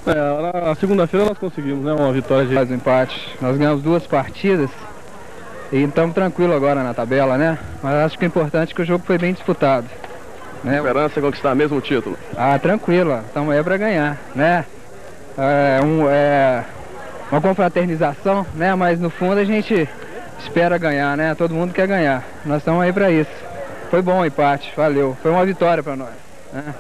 Na segunda-feira nós conseguimos, né? Uma vitória de... Faz um empate. Nós ganhamos 2 partidas e estamos tranquilos agora na tabela, né? Mas acho que o importante é que o jogo foi bem disputado, né? Esperança é conquistar mesmo o título. Tranquilo, estamos aí para ganhar, né? É uma confraternização, né? Mas no fundo a gente espera ganhar, né? Todo mundo quer ganhar. Nós estamos aí para isso. Foi bom o empate, valeu. Foi uma vitória para nós, né?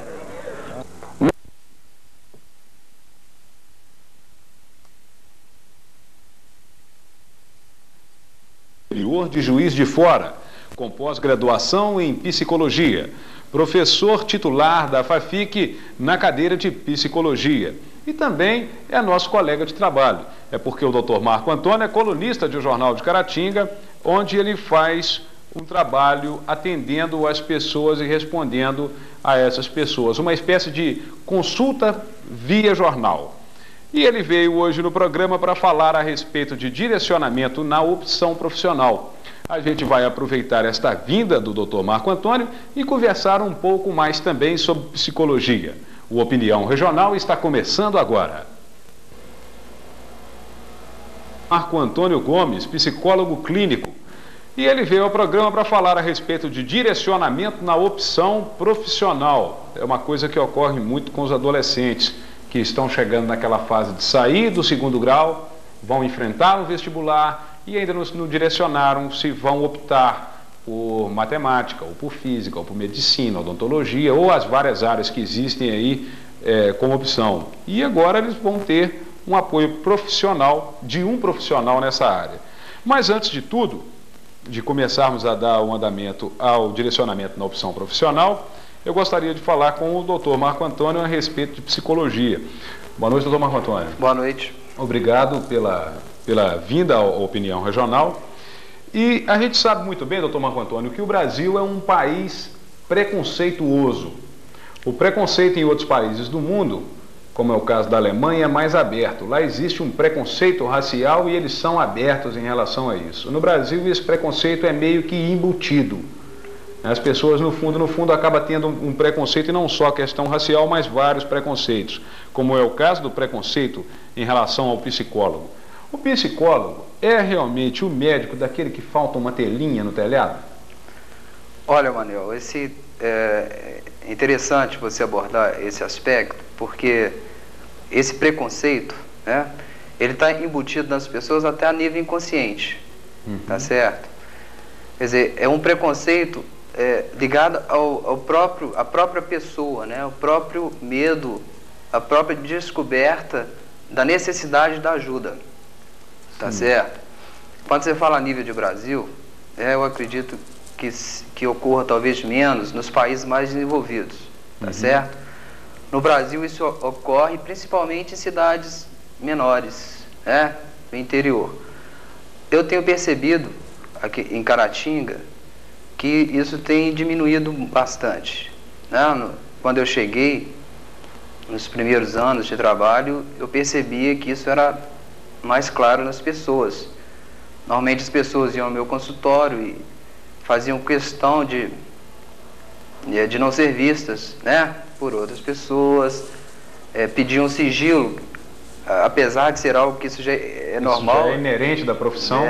De Juiz de Fora, com pós-graduação em Psicologia. Professor titular da FAFIC na cadeira de Psicologia. E também é nosso colega de trabalho. É porque o Dr. Marco Antônio é colunista de O Jornal de Caratinga, onde ele faz um trabalho atendendo as pessoas e respondendo a essas pessoas. Uma espécie de consulta via jornal. E ele veio hoje no programa para falar a respeito de direcionamento na opção profissional. A gente vai aproveitar esta vinda do Dr. Marco Antônio e conversar um pouco mais também sobre psicologia. O Opinião Regional está começando agora. Marco Antônio Gomes, psicólogo clínico. E ele veio ao programa para falar a respeito de direcionamento na opção profissional. É uma coisa que ocorre muito com os adolescentes que estão chegando naquela fase de sair do 2º grau, vão enfrentar o vestibular e ainda não direcionaram se vão optar por matemática, ou por física, ou por medicina, odontologia, ou as várias áreas que existem aí como opção. E agora eles vão ter um apoio profissional, de um profissional nessa área. Mas antes de tudo, de começarmos a dar um andamento ao direcionamento na opção profissional, eu gostaria de falar com o Dr. Marco Antônio a respeito de psicologia. Boa noite, Dr. Marco Antônio. Boa noite. Obrigado pela vinda à Opinião Regional. E a gente sabe muito bem, Dr. Marco Antônio, que o Brasil é um país preconceituoso. O preconceito em outros países do mundo, como é o caso da Alemanha, é mais aberto. Lá existe um preconceito racial e eles são abertos em relação a isso. No Brasil, esse preconceito é meio que embutido. As pessoas, no fundo, acabam tendo um preconceito, e não só a questão racial, mas vários preconceitos, como é o caso do preconceito em relação ao psicólogo. O psicólogo é realmente o médico daquele que falta uma telinha no telhado? Olha, Manuel, é interessante você abordar esse aspecto, porque esse preconceito, né, ele está embutido nas pessoas até a nível inconsciente, tá certo? Quer dizer, é um preconceito ligado à própria pessoa, né? O próprio medo, a própria descoberta da necessidade da ajuda, tá certo? Quando você fala a nível de Brasil, eu acredito que ocorra talvez menos nos países mais desenvolvidos, tá certo? No Brasil isso ocorre principalmente em cidades menores, né? No interior. Eu tenho percebido aqui em Caratinga que isso tem diminuído bastante, né? Quando eu cheguei, nos primeiros anos de trabalho, eu percebia que isso era mais claro nas pessoas. Normalmente as pessoas iam ao meu consultório e faziam questão de não ser vistas, né, por outras pessoas, pediam sigilo, apesar de ser algo que isso já é normal. Isso já é inerente da profissão.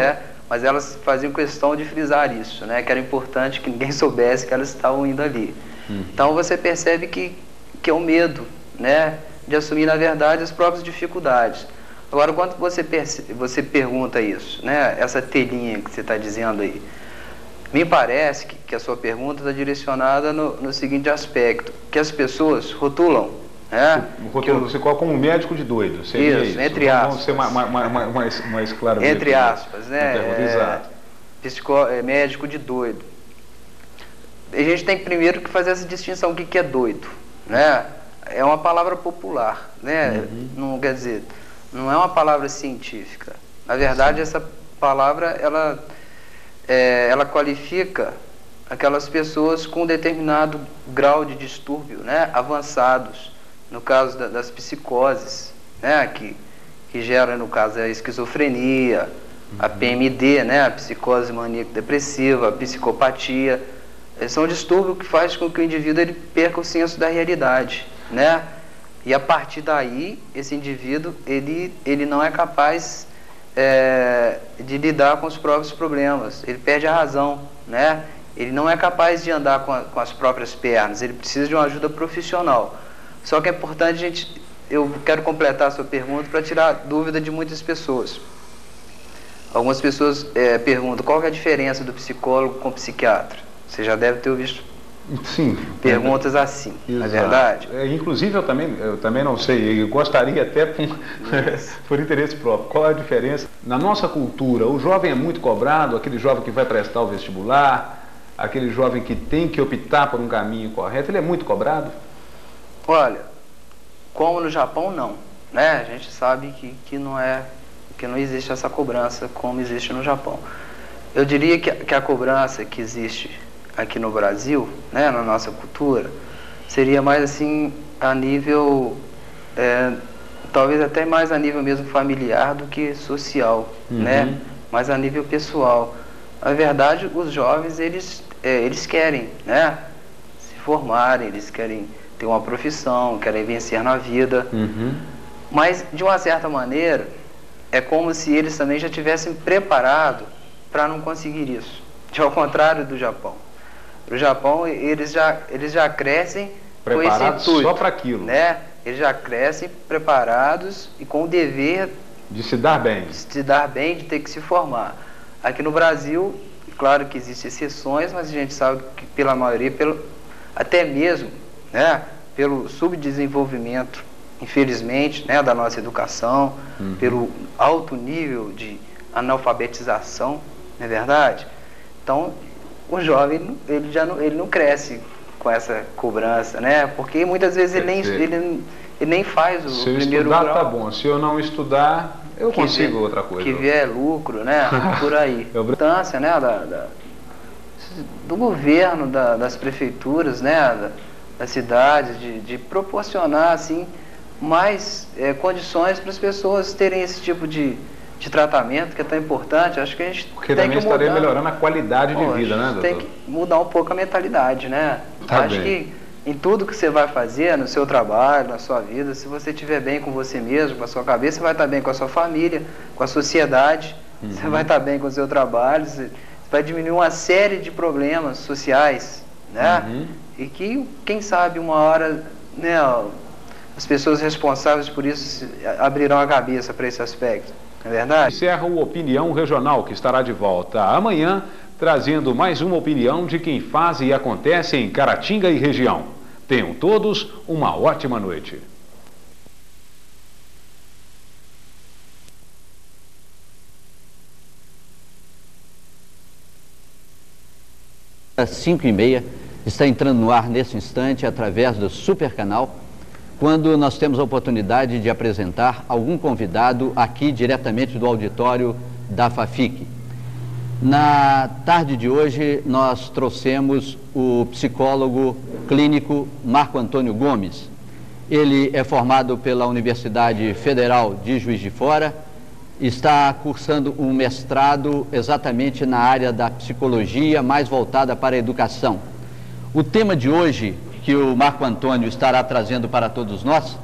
Mas elas faziam questão de frisar isso, né, que era importante que ninguém soubesse que elas estavam indo ali. Então você percebe que é um medo, né, de assumir, na verdade, as próprias dificuldades. Agora, quando você pergunta isso, né, essa telinha que você está dizendo aí, me parece que a sua pergunta está direcionada no seguinte aspecto, que as pessoas rotulam, né? Você coloca como médico de doido, seria isso? Entre aspas. Vamos ser mais claro. Entre aspas, né? Exato. Médico de doido. A gente tem primeiro que fazer essa distinção, o que é doido, né? É uma palavra popular, né? Não quer dizer, não é uma palavra científica. Na verdade, essa palavra, ela qualifica aquelas pessoas com determinado grau de distúrbio, né, avançados, no caso das psicoses, né, que gera, no caso, a esquizofrenia, a PMD, né, a psicose maníaco-depressiva, a psicopatia. São distúrbios que faz com que o indivíduo ele perca o senso da realidade, né? E a partir daí, esse indivíduo, ele não é capaz de lidar com os próprios problemas, ele perde a razão, né? Ele não é capaz de andar com as próprias pernas, ele precisa de uma ajuda profissional. Só que é importante eu quero completar a sua pergunta para tirar dúvida de muitas pessoas. Algumas pessoas perguntam qual que é a diferença do psicólogo com o psiquiatra. Você já deve ter visto perguntas assim, não é verdade? Inclusive eu também não sei, eu gostaria até por interesse próprio. Qual é a diferença? Na nossa cultura, o jovem é muito cobrado, aquele jovem que vai prestar o vestibular, aquele jovem que tem que optar por um caminho correto, ele é muito cobrado? Olha, como no Japão, não, né? A gente sabe que não existe essa cobrança como existe no Japão. Eu diria que a cobrança que existe aqui no Brasil, né, na nossa cultura, seria mais assim a nível, talvez até mais a nível mesmo familiar do que social, né? Mais a nível pessoal. Na verdade, os jovens, eles querem, né, se formarem, eles querem ter uma profissão, querem vencer na vida, mas de uma certa maneira é como se eles também já tivessem preparado para não conseguir isso, ao contrário do Japão. No Japão, eles já crescem preparados com esse intuito, só para aquilo, né? Eles já crescem preparados e com o dever de se dar bem, de ter que se formar. Aqui no Brasil, claro que existem exceções, mas a gente sabe que pela maioria, até mesmo, né, pelo subdesenvolvimento, infelizmente, né, da nossa educação, pelo alto nível de analfabetização, não é verdade? Então, o jovem, ele não cresce com essa cobrança, né? Porque muitas vezes ele nem faz o primeiro grau. Se eu estudar, tá bom. Se eu não estudar, eu consigo outra coisa. Que vier lucro, né? Por aí. A importância, né, do governo, das prefeituras, né, das cidades, de proporcionar, assim, mais condições para as pessoas terem esse tipo de tratamento que é tão importante. Acho que a gente porque tem que mudar. Estaria melhorando a qualidade de vida, né, doutor? Tem que mudar um pouco a mentalidade, né? Acho que em tudo que você vai fazer, no seu trabalho, na sua vida, se você estiver bem com você mesmo, com a sua cabeça, você vai estar bem com a sua família, com a sociedade, você vai estar bem com o seu trabalho, você vai diminuir uma série de problemas sociais, né? E que, quem sabe, uma hora, né, as pessoas responsáveis por isso abrirão a cabeça para esse aspecto. É verdade? Encerra o Opinião Regional, que estará de volta amanhã, trazendo mais uma opinião de quem faz e acontece em Caratinga e região. Tenham todos uma ótima noite. Às 5h30, está entrando no ar nesse instante, através do Super Canal, quando nós temos a oportunidade de apresentar algum convidado aqui diretamente do auditório da FAFIC. Na tarde de hoje, nós trouxemos o psicólogo clínico Marco Antônio Gomes. Ele é formado pela Universidade Federal de Juiz de Fora, está cursando um mestrado exatamente na área da psicologia, mais voltada para a educação. O tema de hoje, que o Marco Antônio estará trazendo para todos nós,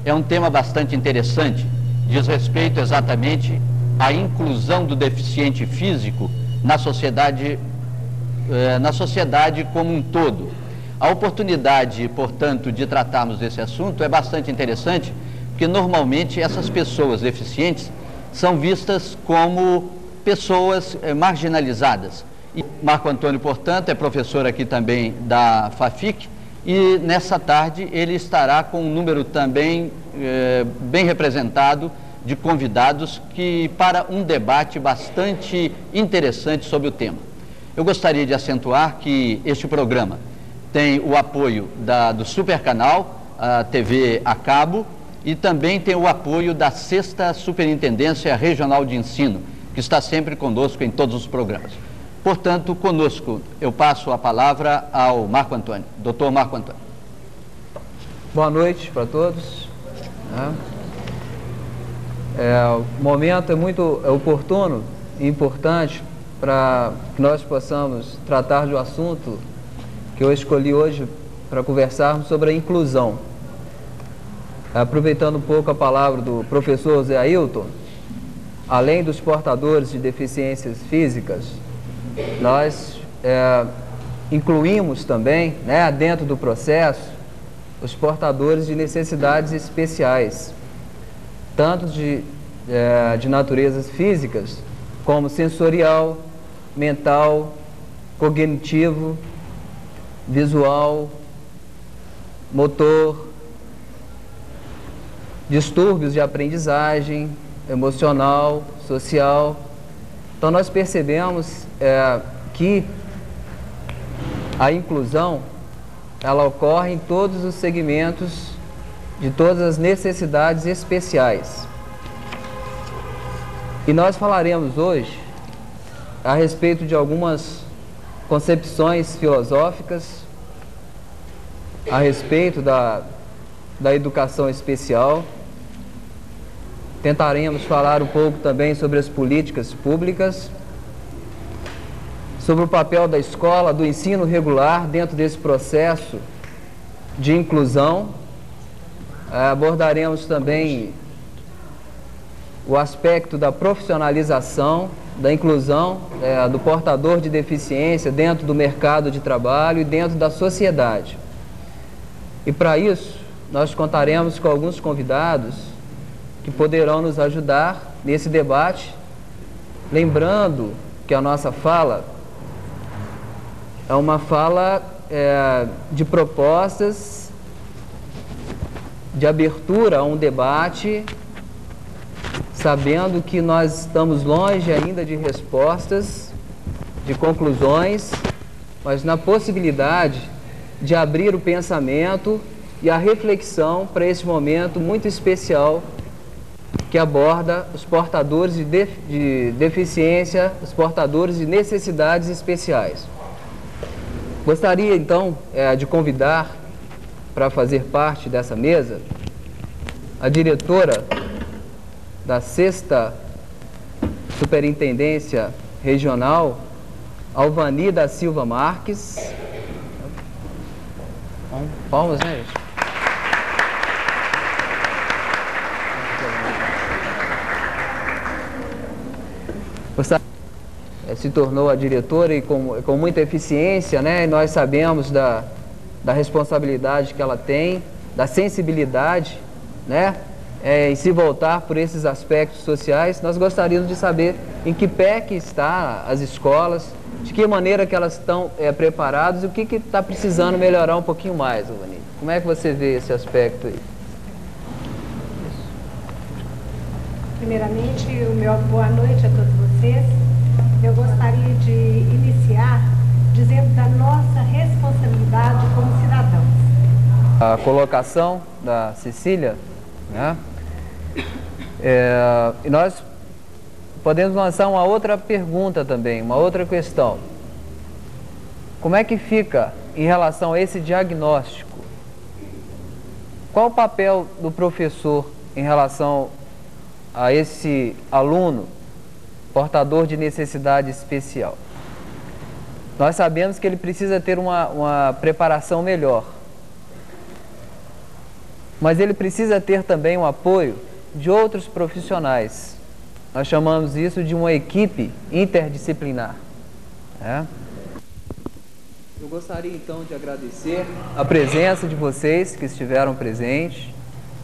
é um tema bastante interessante, diz respeito exatamente à inclusão do deficiente físico na sociedade como um todo. A oportunidade, portanto, de tratarmos desse assunto é bastante interessante, porque normalmente essas pessoas deficientes são vistas como pessoas marginalizadas. E Marco Antônio, portanto, é professor aqui também da FAFIC, e nessa tarde ele estará com um número também bem representado de convidados para um debate bastante interessante sobre o tema. Eu gostaria de acentuar que este programa tem o apoio do Super Canal, a TV a cabo, e também tem o apoio da 6ª Superintendência Regional de Ensino, que está sempre conosco em todos os programas. Portanto, conosco, eu passo a palavra ao Marco Antônio, doutor Marco Antônio. Boa noite para todos. O momento é muito oportuno e importante para que nós possamos tratar de um assunto que eu escolhi hoje para conversarmos sobre a inclusão. aproveitando um pouco a palavra do professor Zé Ailton, além dos portadores de deficiências físicas, nós incluímos também, né, dentro do processo, os portadores de necessidades especiais, tanto de naturezas físicas, como sensorial, mental, cognitivo, visual, motor, distúrbios de aprendizagem, emocional, social. Então nós percebemos que a inclusão, ela ocorre em todos os segmentos de todas as necessidades especiais. E nós falaremos hoje a respeito de algumas concepções filosóficas a respeito da educação especial. Tentaremos falar um pouco também sobre as políticas públicas, sobre o papel da escola, do ensino regular dentro desse processo de inclusão. Abordaremos também o aspecto da profissionalização, da inclusão do portador de deficiência dentro do mercado de trabalho e dentro da sociedade. E para isso, nós contaremos com alguns convidados que poderão nos ajudar nesse debate, lembrando que a nossa fala é uma fala de propostas, de abertura a um debate, sabendo que nós estamos longe ainda de respostas, de conclusões, mas na possibilidade de abrir o pensamento e a reflexão para esse momento muito especial que aborda os portadores de deficiência, os portadores de necessidades especiais. Gostaria então de convidar para fazer parte dessa mesa a diretora da 6ª Superintendência Regional, Alvani da Silva Marques. Palmas, né, gente? Se tornou a diretora e com muita eficiência, né? E nós sabemos da responsabilidade que ela tem, da sensibilidade, né? Em se voltar por esses aspectos sociais. Nós gostaríamos de saber em que pé que está as escolas, de que maneira que elas estão preparadas e o que está precisando melhorar um pouquinho mais, Alvani. Como é que você vê esse aspecto aí? Primeiramente, boa noite a todos vocês. Eu gostaria de iniciar dizendo da nossa responsabilidade como cidadãos. A colocação da Cecília, né? E nós podemos lançar uma outra pergunta também, uma outra questão. Como é que fica em relação a esse diagnóstico? Qual o papel do professor em relação a esse aluno portador de necessidade especial? Nós sabemos que ele precisa ter uma preparação melhor, mas ele precisa ter também o apoio de outros profissionais. Nós chamamos isso de uma equipe interdisciplinar, né? Eu gostaria então de agradecer a presença de vocês que estiveram presentes,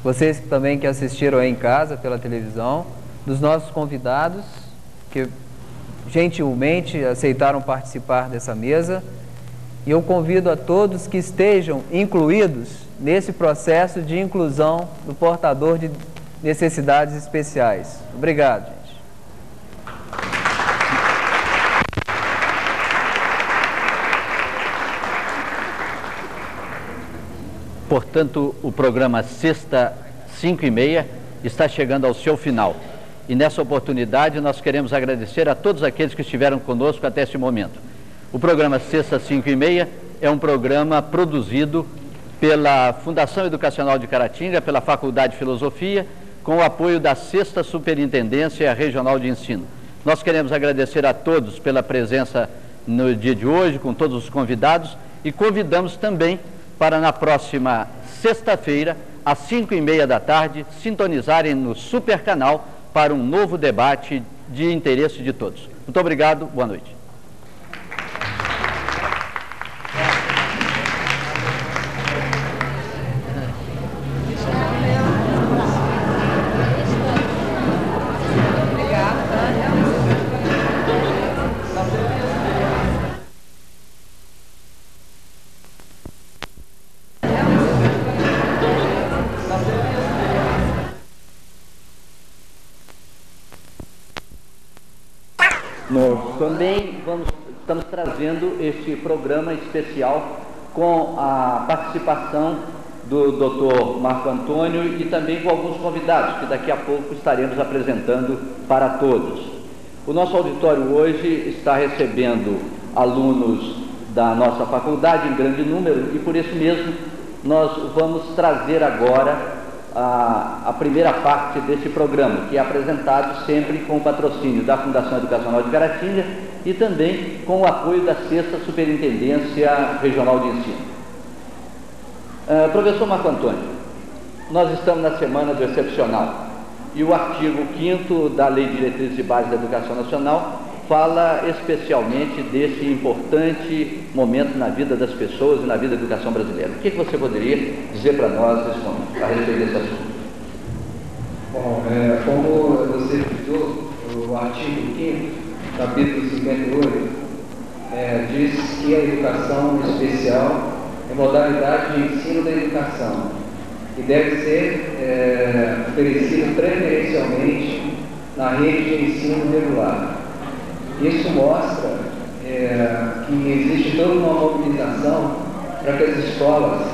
vocês também que assistiram aí em casa pela televisão, dos nossos convidados que gentilmente aceitaram participar dessa mesa, e eu convido a todos que estejam incluídos nesse processo de inclusão do portador de necessidades especiais. Obrigado, gente. Portanto, o programa Sexta 5h30 está chegando ao seu final. E nessa oportunidade nós queremos agradecer a todos aqueles que estiveram conosco até esse momento. O programa Sexta 5h30 é um programa produzido pela Fundação Educacional de Caratinga, pela Faculdade de Filosofia, com o apoio da 6ª Superintendência Regional de Ensino. Nós queremos agradecer a todos pela presença no dia de hoje, com todos os convidados, e convidamos também para na próxima sexta-feira às 5h30 da tarde, sintonizarem no Super Canal para um novo debate de interesse de todos. Muito obrigado, boa noite. Também estamos trazendo este programa especial com a participação do Dr. Marco Antônio e também com alguns convidados que daqui a pouco estaremos apresentando para todos. O nosso auditório hoje está recebendo alunos da nossa faculdade em grande número e por isso mesmo nós vamos trazer agora a primeira parte desse programa, que é apresentado sempre com o patrocínio da Fundação Educacional de Caratinga e também com o apoio da 6ª Superintendência Regional de Ensino. Professor Marco Antônio, nós estamos na Semana do Excepcional e o artigo 5º da Lei de Diretrizes de Base da Educação Nacional fala especialmente desse importante momento na vida das pessoas e na vida da educação brasileira. O que você poderia dizer para nós nesse momento, a respeito desse assunto? Bom, como você citou, o artigo 5º, capítulo 58, diz que a educação especial é modalidade de ensino da educação e deve ser oferecida preferencialmente na rede de ensino regular. Isso mostra que existe toda uma mobilização para que as escolas,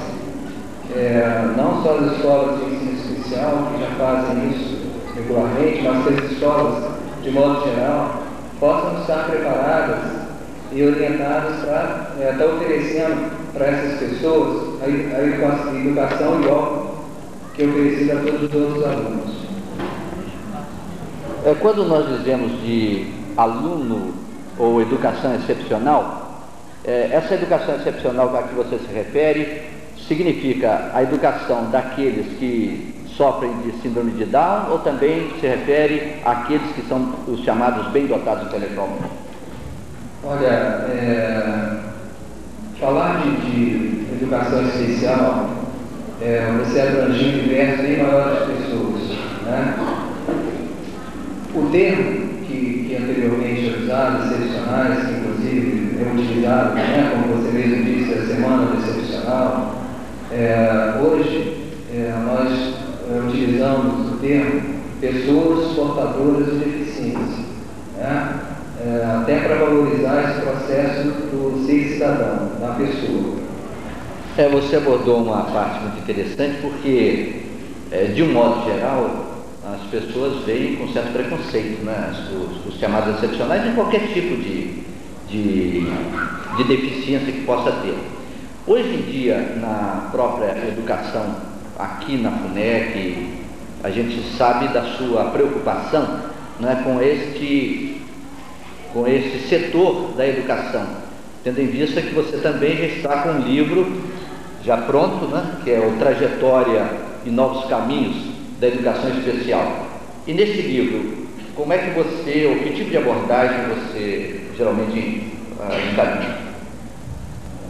não só as escolas de ensino especial, que já fazem isso regularmente, mas que as escolas, de modo geral, possam estar preparadas e orientadas para estar oferecendo para essas pessoas a educação igual que é oferecida a todos os outros alunos. Quando nós dizemos de aluno ou educação excepcional, essa educação excepcional a que você se refere significa a educação daqueles que sofrem de síndrome de Down ou também se refere àqueles que são os chamados bem dotados intelectualmente? Olha, falar de educação especial, você abrange um universo bem maior de pessoas, né? O termo que anteriormente é usado, excepcionais, que inclusive é utilizado, né, como você mesmo disse, a Semana do Excepcional, hoje nós utilizamos o termo pessoas portadoras de deficiência, né, até para valorizar esse processo do ser cidadão, da pessoa. Você abordou uma parte muito interessante porque, de um modo geral, as pessoas veem com certo preconceito, né, os chamados excepcionais em qualquer tipo de deficiência que possa ter. Hoje em dia, na própria educação, aqui na FUNEC, a gente sabe da sua preocupação, né, com esse setor da educação, tendo em vista que você também já está com um livro já pronto, né, que é o Trajetória e Novos Caminhos da Educação Especial. E nesse livro, como é que você, ou que tipo de abordagem você geralmente encaminha?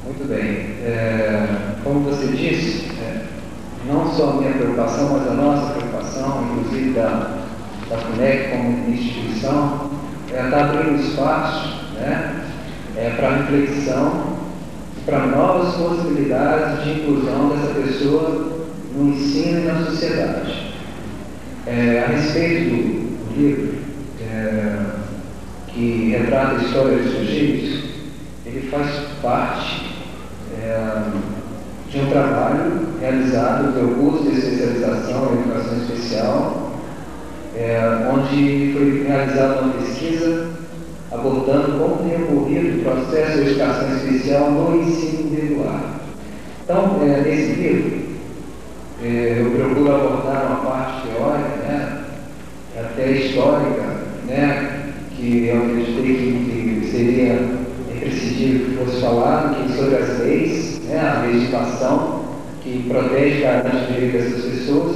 Muito bem. Como você disse, não só a minha preocupação, mas a nossa preocupação, inclusive da FUNEC como instituição, está abrindo espaço, né, para reflexão, para novas possibilidades de inclusão dessa pessoa no ensino e na sociedade. A respeito do livro, que retrata a história dos sujeitos, ele faz parte de um trabalho realizado no meu curso de especialização em educação especial, onde foi realizada uma pesquisa abordando como tem ocorrido o processo de educação especial no ensino regular. Então, nesse livro, eu procuro abordar uma parte teórica, né, até histórica, né, que eu acreditei que seria imprescindível que fosse falado, que sobre as leis, né, a legislação que protege e garante o direito dessas pessoas.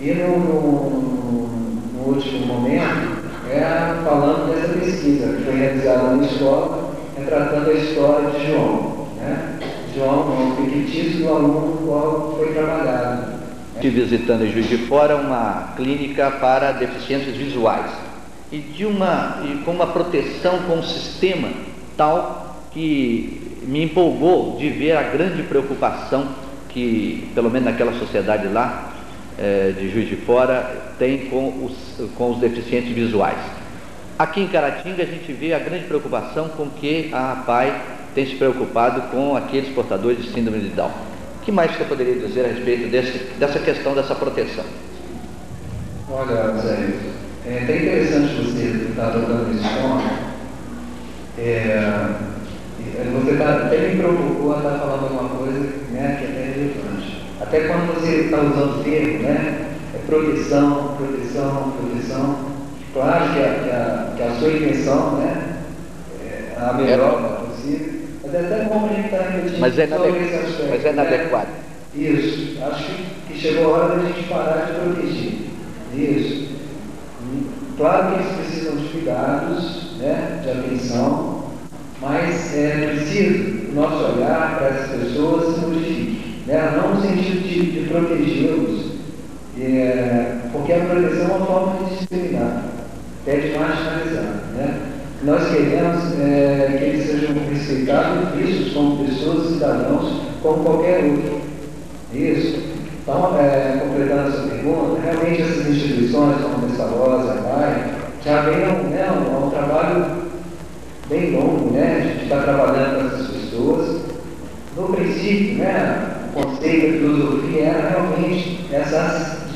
E no último momento, falando dessa pesquisa que foi realizada na escola, tratando a história de João. Né? João, um fictício do aluno com o qual foi trabalhado. Estive visitando em Juiz de Fora uma clínica para deficientes visuais e com uma proteção com um sistema tal que me empolgou de ver a grande preocupação que, pelo menos naquela sociedade lá de Juiz de Fora, tem com os deficientes visuais. Aqui em Caratinga a gente vê a grande preocupação com que a APAE tem se preocupado com aqueles portadores de síndrome de Down. O que mais você poderia dizer a respeito dessa questão, dessa proteção? Olha, Zé, é até interessante você estar tocando nesse ponto. Você até me provocou a estar falando alguma coisa, né, que é até relevante. Até quando você está usando o termo, né, proteção. Claro que a sua intenção, né, é a melhor possível. Mas é até bom a gente estar refletindo sobre esse aspecto. Mas é inadequado. Né? Isso. Acho que chegou a hora da gente parar de proteger. Isso. Claro que eles precisam de cuidados, né, de atenção, mas é preciso o nosso olhar para essas pessoas se modifique. Né? Não no sentido de protegê-los, porque a proteção é uma forma de discriminar, até de marginalizar. Né? Nós queremos que eles sejam respeitados e vistos como pessoas, cidadãos, como qualquer outro. Isso. Então, completando essa pergunta, realmente essas instituições, como a Pestalozzi, a PAE, já vem um trabalho bem longo, né? De estar trabalhando com essas pessoas. No princípio, né, o conceito da filosofia era realmente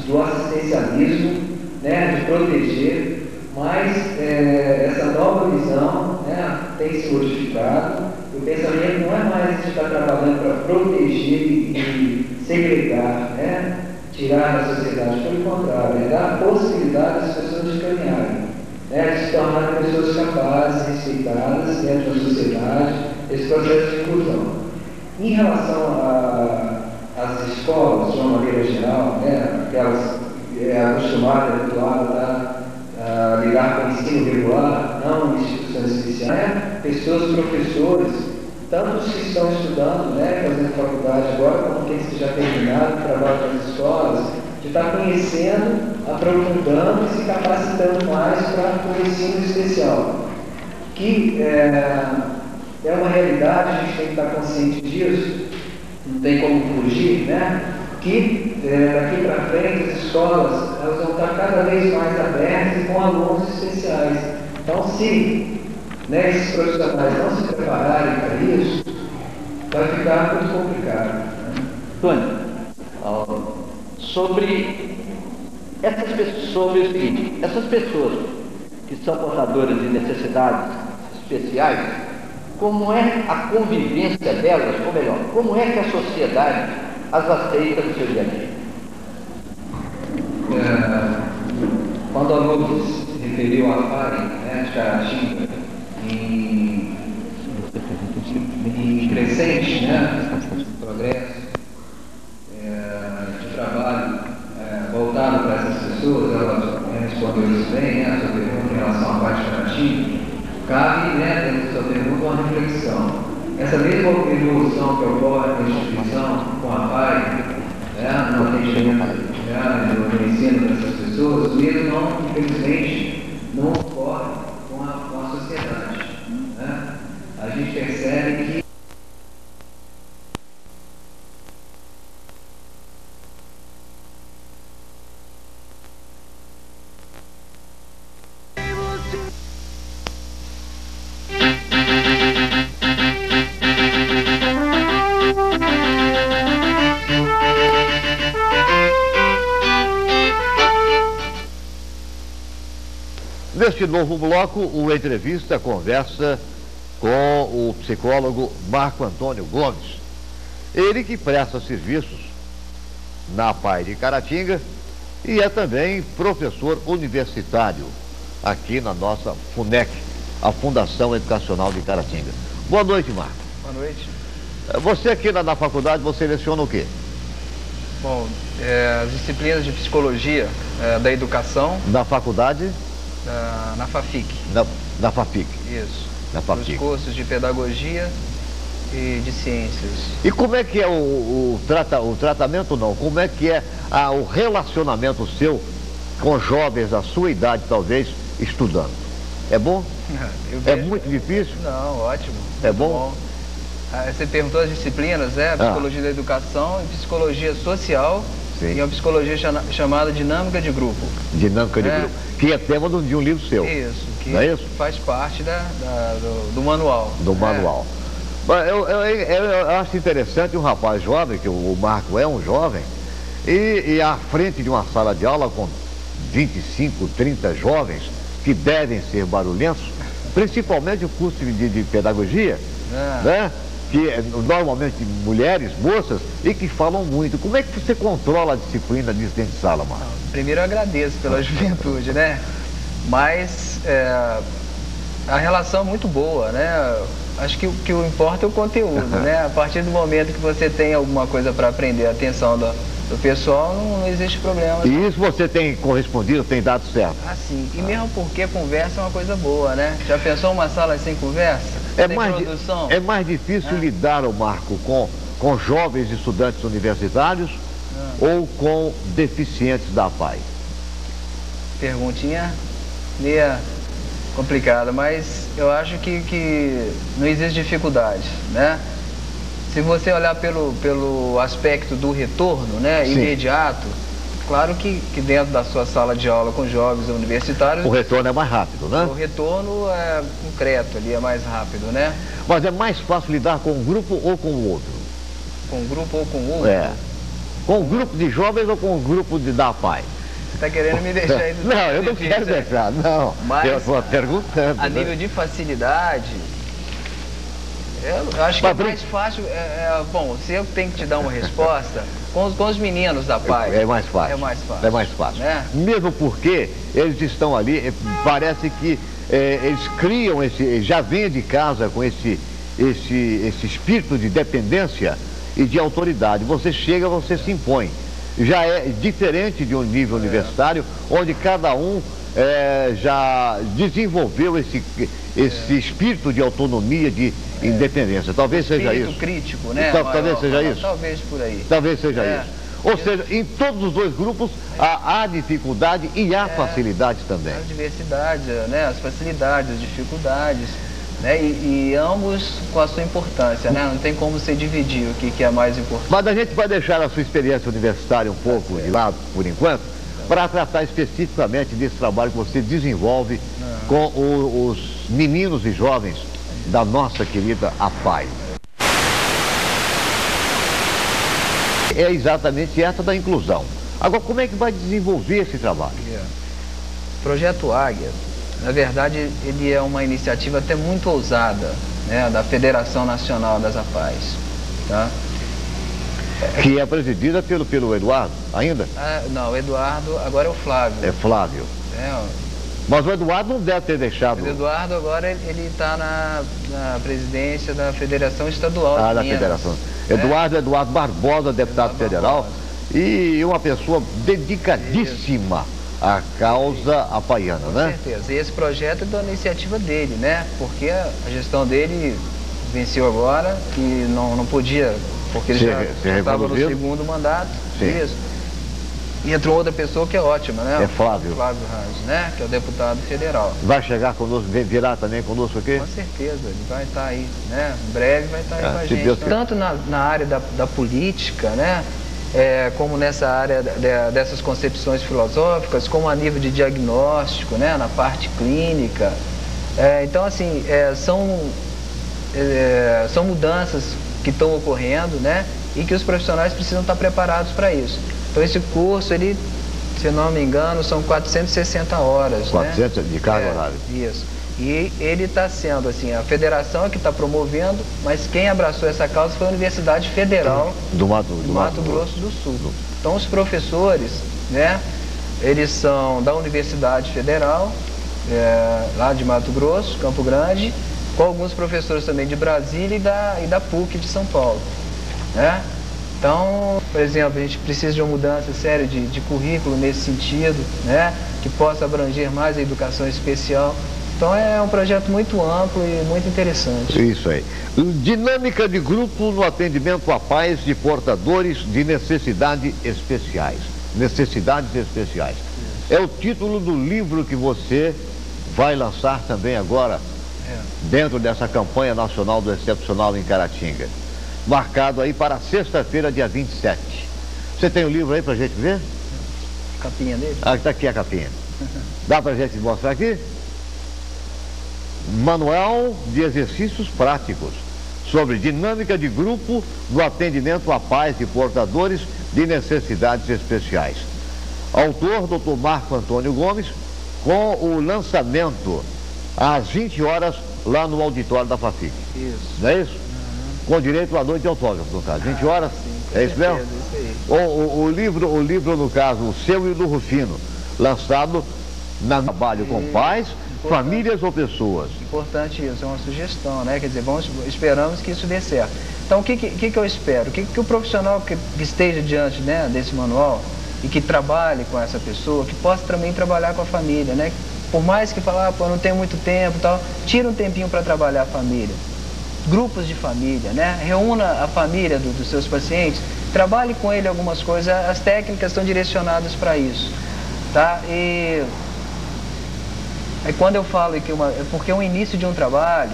do assistencialismo, né, de proteger, mas essa nova visão, né, tem se modificado. O pensamento não é mais de estar trabalhando para proteger e segregar, né, tirar da sociedade, pelo contrário, é dar a possibilidade das pessoas de caminharem, né, de se tornarem pessoas capazes, respeitadas dentro da sociedade, esse processo de inclusão. Em relação às escolas, de uma maneira geral, né, aquelas acostumadas, habituadas a lidar com o ensino regular, não em instituições especiais, né, pessoas, professores, tanto os que estão estudando, né, fazendo faculdade agora, como aqueles que já terminaram o trabalho nas escolas, de estar conhecendo, aprofundando e se capacitando mais para o ensino especial. Que é uma realidade, a gente tem que estar consciente disso, não tem como fugir, né? Que daqui para frente as escolas elas vão estar cada vez mais abertas e com alunos especiais. Então, se esses profissionais não se prepararem para isso, vai ficar muito complicado. Né? Tônio, sobre o seguinte, essas pessoas que são portadoras de necessidades especiais, como é a convivência delas, ou melhor, como é que a sociedade as aceita no seu dia a dia? Quando a Lourdes se referiu à PAE, né, de Caratinga, em crescente, né, progresso de trabalho voltado para essas pessoas, ela respondeu isso bem, né, a sua pergunta em relação à PAE de Caratinga. Cabe, né, dentro da sua pergunta, uma reflexão. Essa mesma evolução que ocorre na instituição com a PAE, né, no atendimento, no ensino dessas pessoas, mesmo não, infelizmente, não ocorre com a sociedade. Né? A gente percebe que Neste novo bloco, o Entrevista conversa com o psicólogo Marco Antônio Gomes. Ele que presta serviços na PAE de Caratinga e é também professor universitário aqui na nossa FUNEC, a Fundação Educacional de Caratinga. Boa noite, Marco. Boa noite. Você aqui na faculdade, você leciona o quê? Bom, as disciplinas de psicologia da educação. Na faculdade? Na FAFIC. Na FAFIC. Isso. Na FAFIC. Os cursos de pedagogia e de ciências. E como é que é o tratamento não? Como é que é o relacionamento seu com jovens da sua idade, talvez, estudando? É bom? É muito difícil? Não, ótimo. É bom? Você perguntou as disciplinas, Psicologia da educação e psicologia social. Sim. E uma psicologia chamada dinâmica de grupo. Dinâmica de grupo. Que é tema de um livro seu. Isso. Que não é isso? faz parte do manual. Do manual. Eu acho interessante um rapaz jovem, que o Marco é um jovem, e à frente de uma sala de aula com 25, 30 jovens que devem ser barulhentos, principalmente o curso de pedagogia, né? Que normalmente mulheres, moças, e que falam muito. Como é que você controla a disciplina disso dentro de sala, Marco? Primeiro eu agradeço pela juventude, né? Mas a relação é muito boa, né? Acho que o que importa é o conteúdo, né? A partir do momento que você tem alguma coisa para aprender, a atenção do pessoal, não existe problema. E isso você tem correspondido, tem dado certo? Sim. E mesmo porque conversa é uma coisa boa, né? Já pensou uma sala sem conversa? É mais difícil lidar, Marco, com jovens estudantes universitários ou com deficientes da APAE? Perguntinha meia complicada, mas eu acho que não existe dificuldade, né? Se você olhar pelo aspecto do retorno, né, imediato, claro que dentro da sua sala de aula com jovens universitários... O retorno é mais rápido, né? O retorno é concreto ali, é mais rápido, né? Mas é mais fácil lidar com um grupo ou com o outro? Com um grupo ou com o outro? Com um grupo de jovens ou com um grupo da APAE? Você está querendo me deixar isso? Não, eu não quero deixar, não. Mas, eu estou perguntando. A nível de facilidade... Eu acho que é mais fácil, bom, se eu tenho que te dar uma resposta, com os meninos da APAE. É mais fácil. É mais fácil. É mais fácil. Né? Mesmo porque eles estão ali, parece que eles criam já vêm de casa com esse espírito de dependência e de autoridade. Você chega, você se impõe. Já é diferente de um nível universitário, onde cada um já desenvolveu esse espírito de autonomia, de independência. Talvez seja isso. Espírito crítico, né? Talvez seja isso. Talvez por aí. Talvez seja isso. Ou seja, em todos os dois grupos há dificuldade e há facilidade também. As diversidades, né? As facilidades, as dificuldades, né? E ambos com a sua importância, né? Não tem como você dividir o que é mais importante. Mas a gente vai deixar a sua experiência universitária um pouco de lado, por enquanto, para tratar especificamente desse trabalho que você desenvolve com os meninos e jovens da nossa querida APAE. É exatamente essa da inclusão. Agora, como é que vai desenvolver esse trabalho? O Projeto Águia, na verdade, ele é uma iniciativa até muito ousada, né, da Federação Nacional das APAEs, tá? Que é presidida pelo Eduardo, ainda? Não, o Eduardo, agora é o Flávio. É Flávio. Mas o Eduardo não deve ter deixado... O Eduardo agora, ele está na presidência da Federação Estadual de Minas. Federação. Eduardo Barbosa, deputado federal, e uma pessoa dedicadíssima à causa apaiana, né? Com certeza. E esse projeto é da iniciativa dele, né? Porque a gestão dele venceu agora e não podia... Porque ele já estava no segundo mandato. Sim. Isso. E entrou outra pessoa que é ótima, né? É Flávio. Flávio Reis, né? Que é o deputado federal. Vai chegar conosco, virá também conosco aqui? Com certeza, ele vai estar aí, né? Em breve vai estar aí com a gente. Tanto na área da política, né? Como nessa área dessas concepções filosóficas, como a nível de diagnóstico, né? Na parte clínica. Então, assim, são mudanças que estão ocorrendo, né? E que os profissionais precisam estar preparados para isso. Então esse curso, ele, se não me engano, são 460 horas. 400 né? de carga horária. Isso. E ele está sendo, assim, a federação é que está promovendo, mas quem abraçou essa causa foi a Universidade Federal do Mato Grosso do Sul. Então os professores, né? Eles são da Universidade Federal, lá de Mato Grosso, Campo Grande, com alguns professores também de Brasília e da PUC de São Paulo, né? Então, por exemplo, a gente precisa de uma mudança séria de currículo nesse sentido, né? Que possa abranger mais a educação especial. Então é um projeto muito amplo e muito interessante. Isso aí. Dinâmica de grupo no atendimento a pais de portadores de necessidades especiais. Necessidades especiais. É o título do livro que você vai lançar também agora, dentro dessa campanha nacional do Excepcional em Caratinga. Marcado aí para sexta-feira, dia 27. Você tem o livro aí pra gente ver? Capinha dele? Ah, tá aqui a capinha. Dá pra gente mostrar aqui? Manual de exercícios práticos sobre dinâmica de grupo no atendimento a pais de portadores de necessidades especiais. Autor, Dr. Marco Antônio Gomes, com o lançamento às 20 horas lá no auditório da FAFIC. Isso. Não é isso? Com direito à noite de autógrafo, no caso. 20 horas? Sim, é isso mesmo? Isso aí. O livro, no caso, o seu e do Rufino, lançado na trabalho com pais, famílias ou pessoas. Importante isso, é uma sugestão, né? Quer dizer, esperamos que isso dê certo. Então, o que eu espero? Que o profissional que esteja diante, né, desse manual e que trabalhe com essa pessoa, que possa também trabalhar com a família, né? Por mais que falar, pô, não tenho muito tempo e tal, tira um tempinho para trabalhar a família. Grupos de família, né? Reúna a família dos seus pacientes, trabalhe com ele algumas coisas, as técnicas estão direcionadas para isso, tá? E quando eu falo que porque é o início de um trabalho,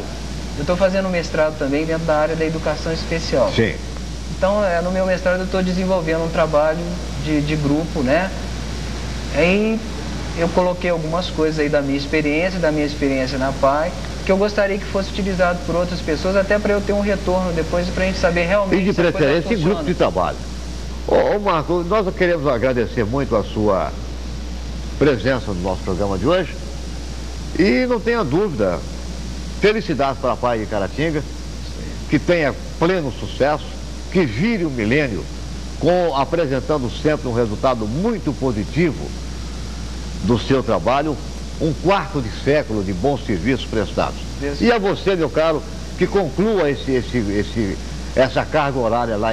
eu estou fazendo um mestrado também dentro da área da educação especial. Sim. Então, no meu mestrado eu estou desenvolvendo um trabalho de grupo, né? Aí eu coloquei algumas coisas aí da minha experiência na PAI, que eu gostaria que fosse utilizado por outras pessoas, até para eu ter um retorno depois, para a gente saber realmente e de preferência em grupo de trabalho. Ô Marco, nós queremos agradecer muito a sua presença no nosso programa de hoje. E não tenha dúvida, felicidades para a PAI de Caratinga, que tenha pleno sucesso, que vire um milênio, apresentando sempre um resultado muito positivo do seu trabalho, um quarto de século de bons serviços prestados. E a você, meu caro, que conclua essa carga horária lá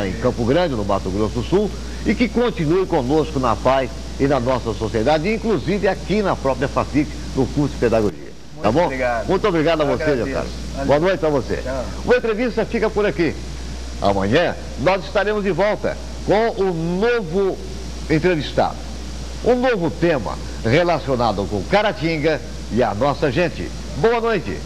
em Campo Grande, no Mato Grosso do Sul, e que continue conosco na PAI e na nossa sociedade, inclusive aqui na própria FAFIC, no curso de pedagogia. Tá bom? Obrigado. Muito obrigado a você, meu caro. Boa noite a você. Tchau. O Entrevista fica por aqui. Amanhã nós estaremos de volta com um novo entrevistado. Um novo tema relacionado com Caratinga e a nossa gente. Boa noite.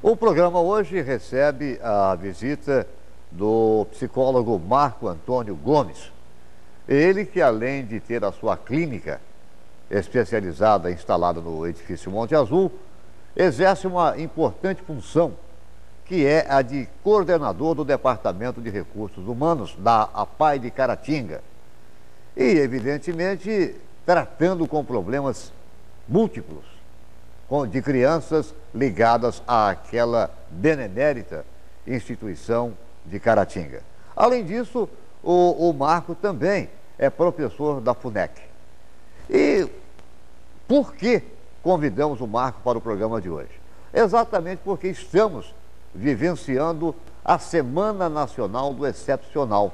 O programa hoje recebe a visita do psicólogo Marco Antônio Gomes. Ele que, além de ter a sua clínica especializada instalada no edifício Monte Azul, exerce uma importante função, que é a de coordenador do Departamento de Recursos Humanos da APAI de Caratinga. E, evidentemente, tratando com problemas múltiplos de crianças ligadas àquela benemérita instituição de Caratinga. Além disso, o Marco também é professor da FUNEC. E por que convidamos o Marco para o programa de hoje? Exatamente porque estamos vivenciando a Semana Nacional do Excepcional.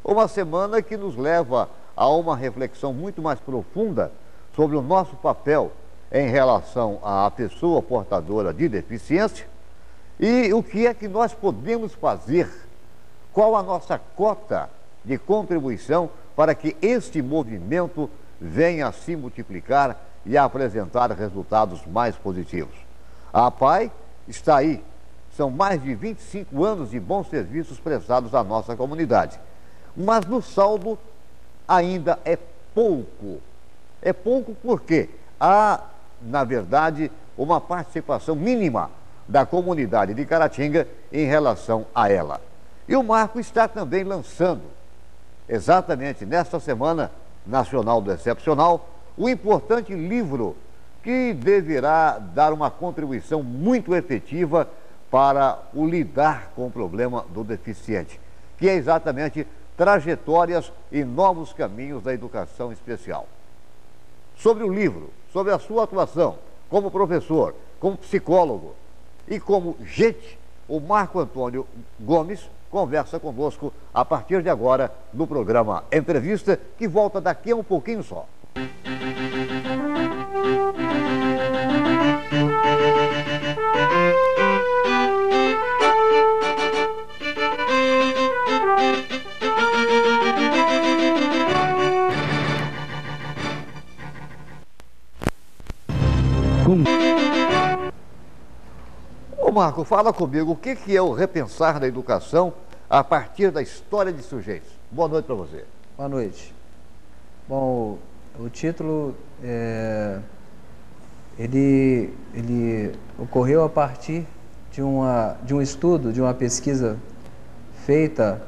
Uma semana que nos leva a uma reflexão muito mais profunda sobre o nosso papel em relação à pessoa portadora de deficiência e o que é que nós podemos fazer, qual a nossa cota de contribuição para que este movimento venha a se multiplicar e a apresentar resultados mais positivos. A APAE está aí. São mais de 25 anos de bons serviços prestados à nossa comunidade. Mas no saldo ainda é pouco. É pouco porque há, na verdade, uma participação mínima da comunidade de Caratinga em relação a ela. E o Marco está também lançando, exatamente nesta Semana Nacional do Excepcional, o importante livro que deverá dar uma contribuição muito efetiva para o lidar com o problema do deficiente, que é exatamente trajetórias e novos caminhos da educação especial. Sobre o livro, sobre a sua atuação como professor, como psicólogo e como gente, o Marco Antônio Gomes conversa conosco a partir de agora no programa Entrevista, que volta daqui a um pouquinho só. Ô Marco, fala comigo, o que é o repensar da educação a partir da história de sujeitos? Boa noite para você. Boa noite. Bom, o título ele ocorreu a partir de um estudo, de uma pesquisa feita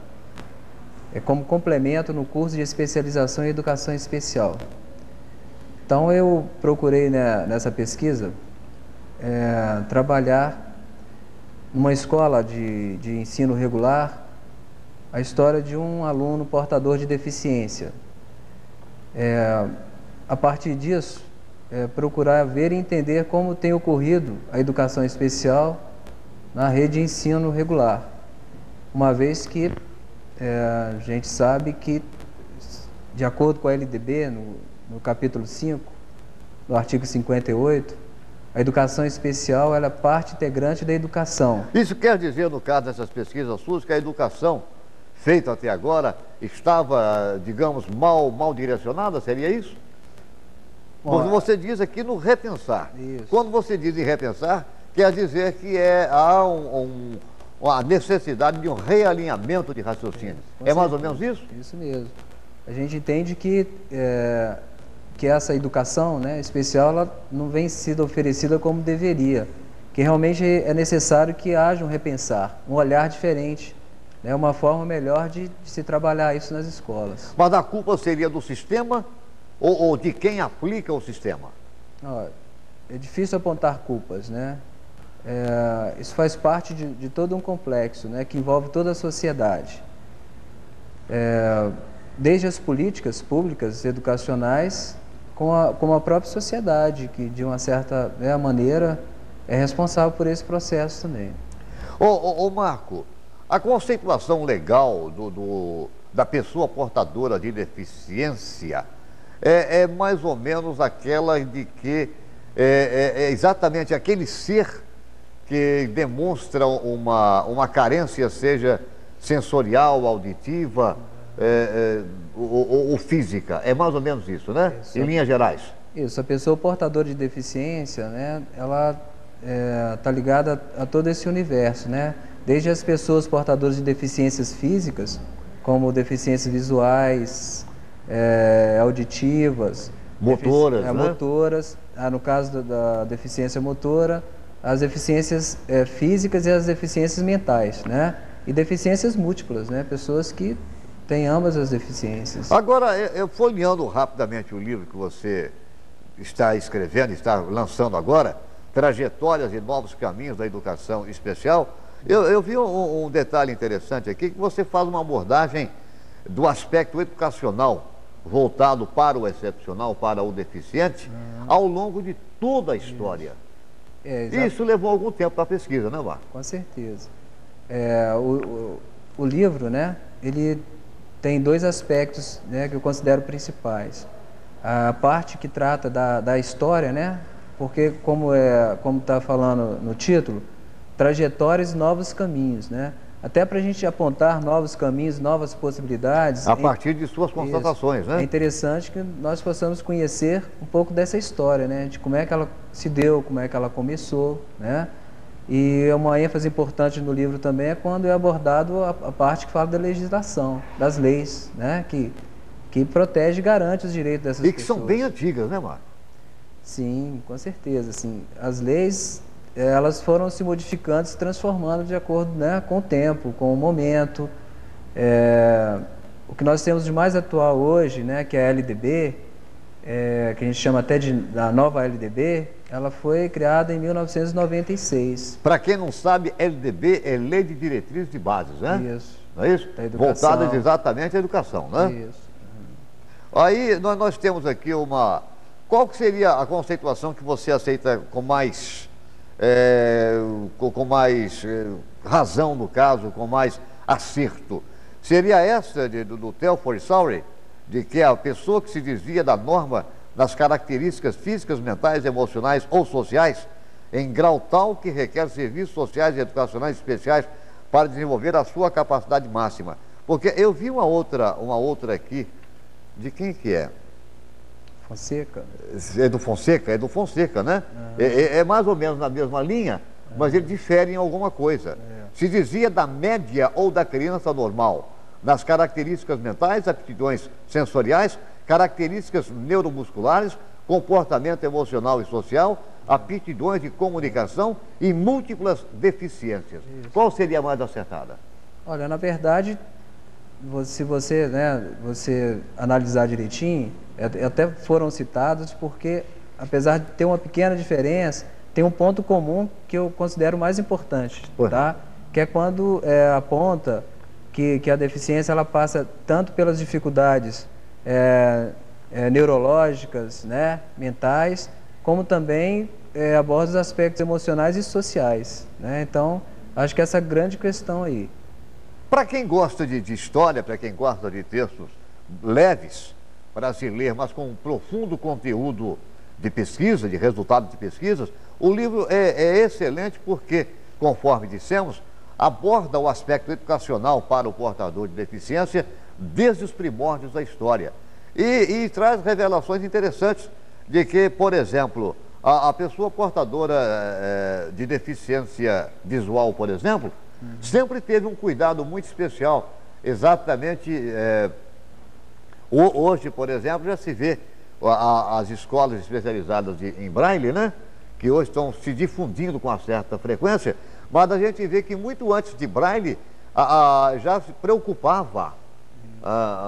como complemento no curso de especialização em educação especial. Então eu procurei, né, nessa pesquisa trabalhar numa escola de ensino regular a história de um aluno portador de deficiência. A partir disso, procurar ver e entender como tem ocorrido a educação especial na rede de ensino regular, uma vez que a gente sabe que, de acordo com a LDB, no capítulo 5, no artigo 58, a educação especial ela é parte integrante da educação. Isso quer dizer, no caso dessas pesquisas suas, que a educação feita até agora estava, digamos, mal direcionada? Seria isso? Bom, você diz aqui no repensar. Isso. Quando você diz em repensar, quer dizer que há a necessidade de um realinhamento de raciocínio. É mais ou menos isso? Isso mesmo. A gente entende que essa educação, né, especial ela não vem sendo oferecida como deveria, que realmente é necessário que haja um repensar, um olhar diferente, né, uma forma melhor de se trabalhar isso nas escolas. Mas a culpa seria do sistema ou de quem aplica o sistema? É difícil apontar culpas, né? Isso faz parte de todo um complexo, né, que envolve toda a sociedade. Desde as políticas públicas educacionais, como a própria sociedade, que de uma certa maneira é responsável por esse processo também. Ô Marco, a conceituação legal da pessoa portadora de deficiência é mais ou menos aquela de que é exatamente aquele ser que demonstra uma carência, seja sensorial, auditiva, ou física. É mais ou menos isso, né? Isso. Em linhas gerais. Isso, a pessoa portadora de deficiência, né, ela está ligada a todo esse universo, né? Desde as pessoas portadoras de deficiências físicas, como deficiências visuais, auditivas, motoras, né? Motoras, no caso da deficiência motora, as deficiências físicas e as deficiências mentais, né? E deficiências múltiplas, né? Pessoas que têm ambas as deficiências. Agora, eu folheando rapidamente o livro que você está escrevendo, está lançando agora, Trajetórias e Novos Caminhos da Educação Especial, eu vi um detalhe interessante aqui, que você faz uma abordagem do aspecto educacional voltado para o excepcional, para o deficiente, ao longo de toda a história. Isso levou algum tempo para a pesquisa, né, Marco? Com certeza. O livro, né, ele tem dois aspectos, né, que eu considero principais. A parte que trata da história, né, porque como está falando no título, trajetórias e novos caminhos, né? até para a gente apontar novos caminhos, novas possibilidades. A partir de suas constatações, né? É interessante que nós possamos conhecer um pouco dessa história, né? De como é que ela se deu, como é que ela começou, né? E uma ênfase importante no livro também é quando é abordado a parte que fala da legislação, das leis, né? Que protege e garante os direitos dessas pessoas. E que são bem antigas, né, Marco? Sim, com certeza. Assim, as leis, elas foram se modificando, se transformando de acordo, né, com o tempo, com o momento. O que nós temos de mais atual hoje, né, que é a LDB, que a gente chama até da nova LDB, ela foi criada em 1996. Para quem não sabe, LDB é Lei de Diretrizes de Bases, né? Isso. Não é isso? Voltada exatamente à educação, né? Isso. Aí nós temos aqui uma... Qual que seria a conceituação que você aceita com mais razão, no caso, com mais acerto? Seria essa do Telford Sowry, de que a pessoa que se desvia da norma das características físicas, mentais, emocionais ou sociais, em grau tal que requer serviços sociais e educacionais especiais para desenvolver a sua capacidade máxima. Porque eu vi uma outra aqui, de quem que é? Fonseca. É do Fonseca, né? É mais ou menos na mesma linha, mas ele difere em alguma coisa. Se dizia da média ou da criança normal, nas características mentais, aptidões sensoriais, características neuromusculares, comportamento emocional e social, aptidões de comunicação e múltiplas deficiências. Isso. Qual seria a mais acertada? Olha, na verdade, se você analisar direitinho, até foram citados porque, apesar de ter uma pequena diferença, tem um ponto comum que eu considero mais importante, tá? Que é quando aponta que a deficiência ela passa tanto pelas dificuldades neurológicas, né, mentais, como também aborda os aspectos emocionais e sociais, né? Então, acho que essa é a grande questão aí. Para quem gosta de história, para quem gosta de textos leves para se ler, mas com um profundo conteúdo de pesquisa, de resultado de pesquisas, o livro é excelente porque, conforme dissemos, aborda o aspecto educacional para o portador de deficiência desde os primórdios da história. E traz revelações interessantes de que, por exemplo, a pessoa portadora de deficiência visual, por exemplo, sempre teve um cuidado muito especial. Exatamente, hoje, por exemplo, já se vê as escolas especializadas em Braille, né? Que hoje estão se difundindo com uma certa frequência, mas a gente vê que muito antes de Braille já se preocupava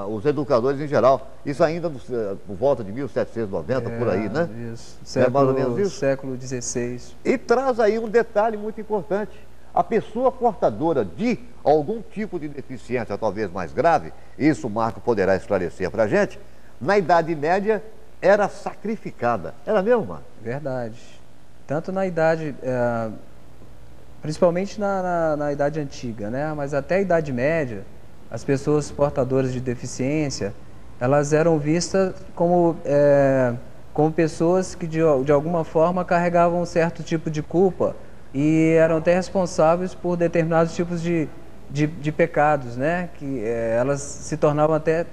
os educadores em geral. Isso ainda por volta de 1790, por aí, né? Isso. Mais ou menos isso? Século XVI. E traz aí um detalhe muito importante. A pessoa portadora de algum tipo de deficiência, talvez mais grave, isso o Marco poderá esclarecer para a gente, na Idade Média era sacrificada. Era mesmo, Marco? Verdade. Tanto na idade, principalmente na Idade Antiga, né? Mas até a Idade Média, as pessoas portadoras de deficiência, elas eram vistas como pessoas que de alguma forma carregavam um certo tipo de culpa e eram até responsáveis por determinados tipos de pecados, né? Que elas se tornavam até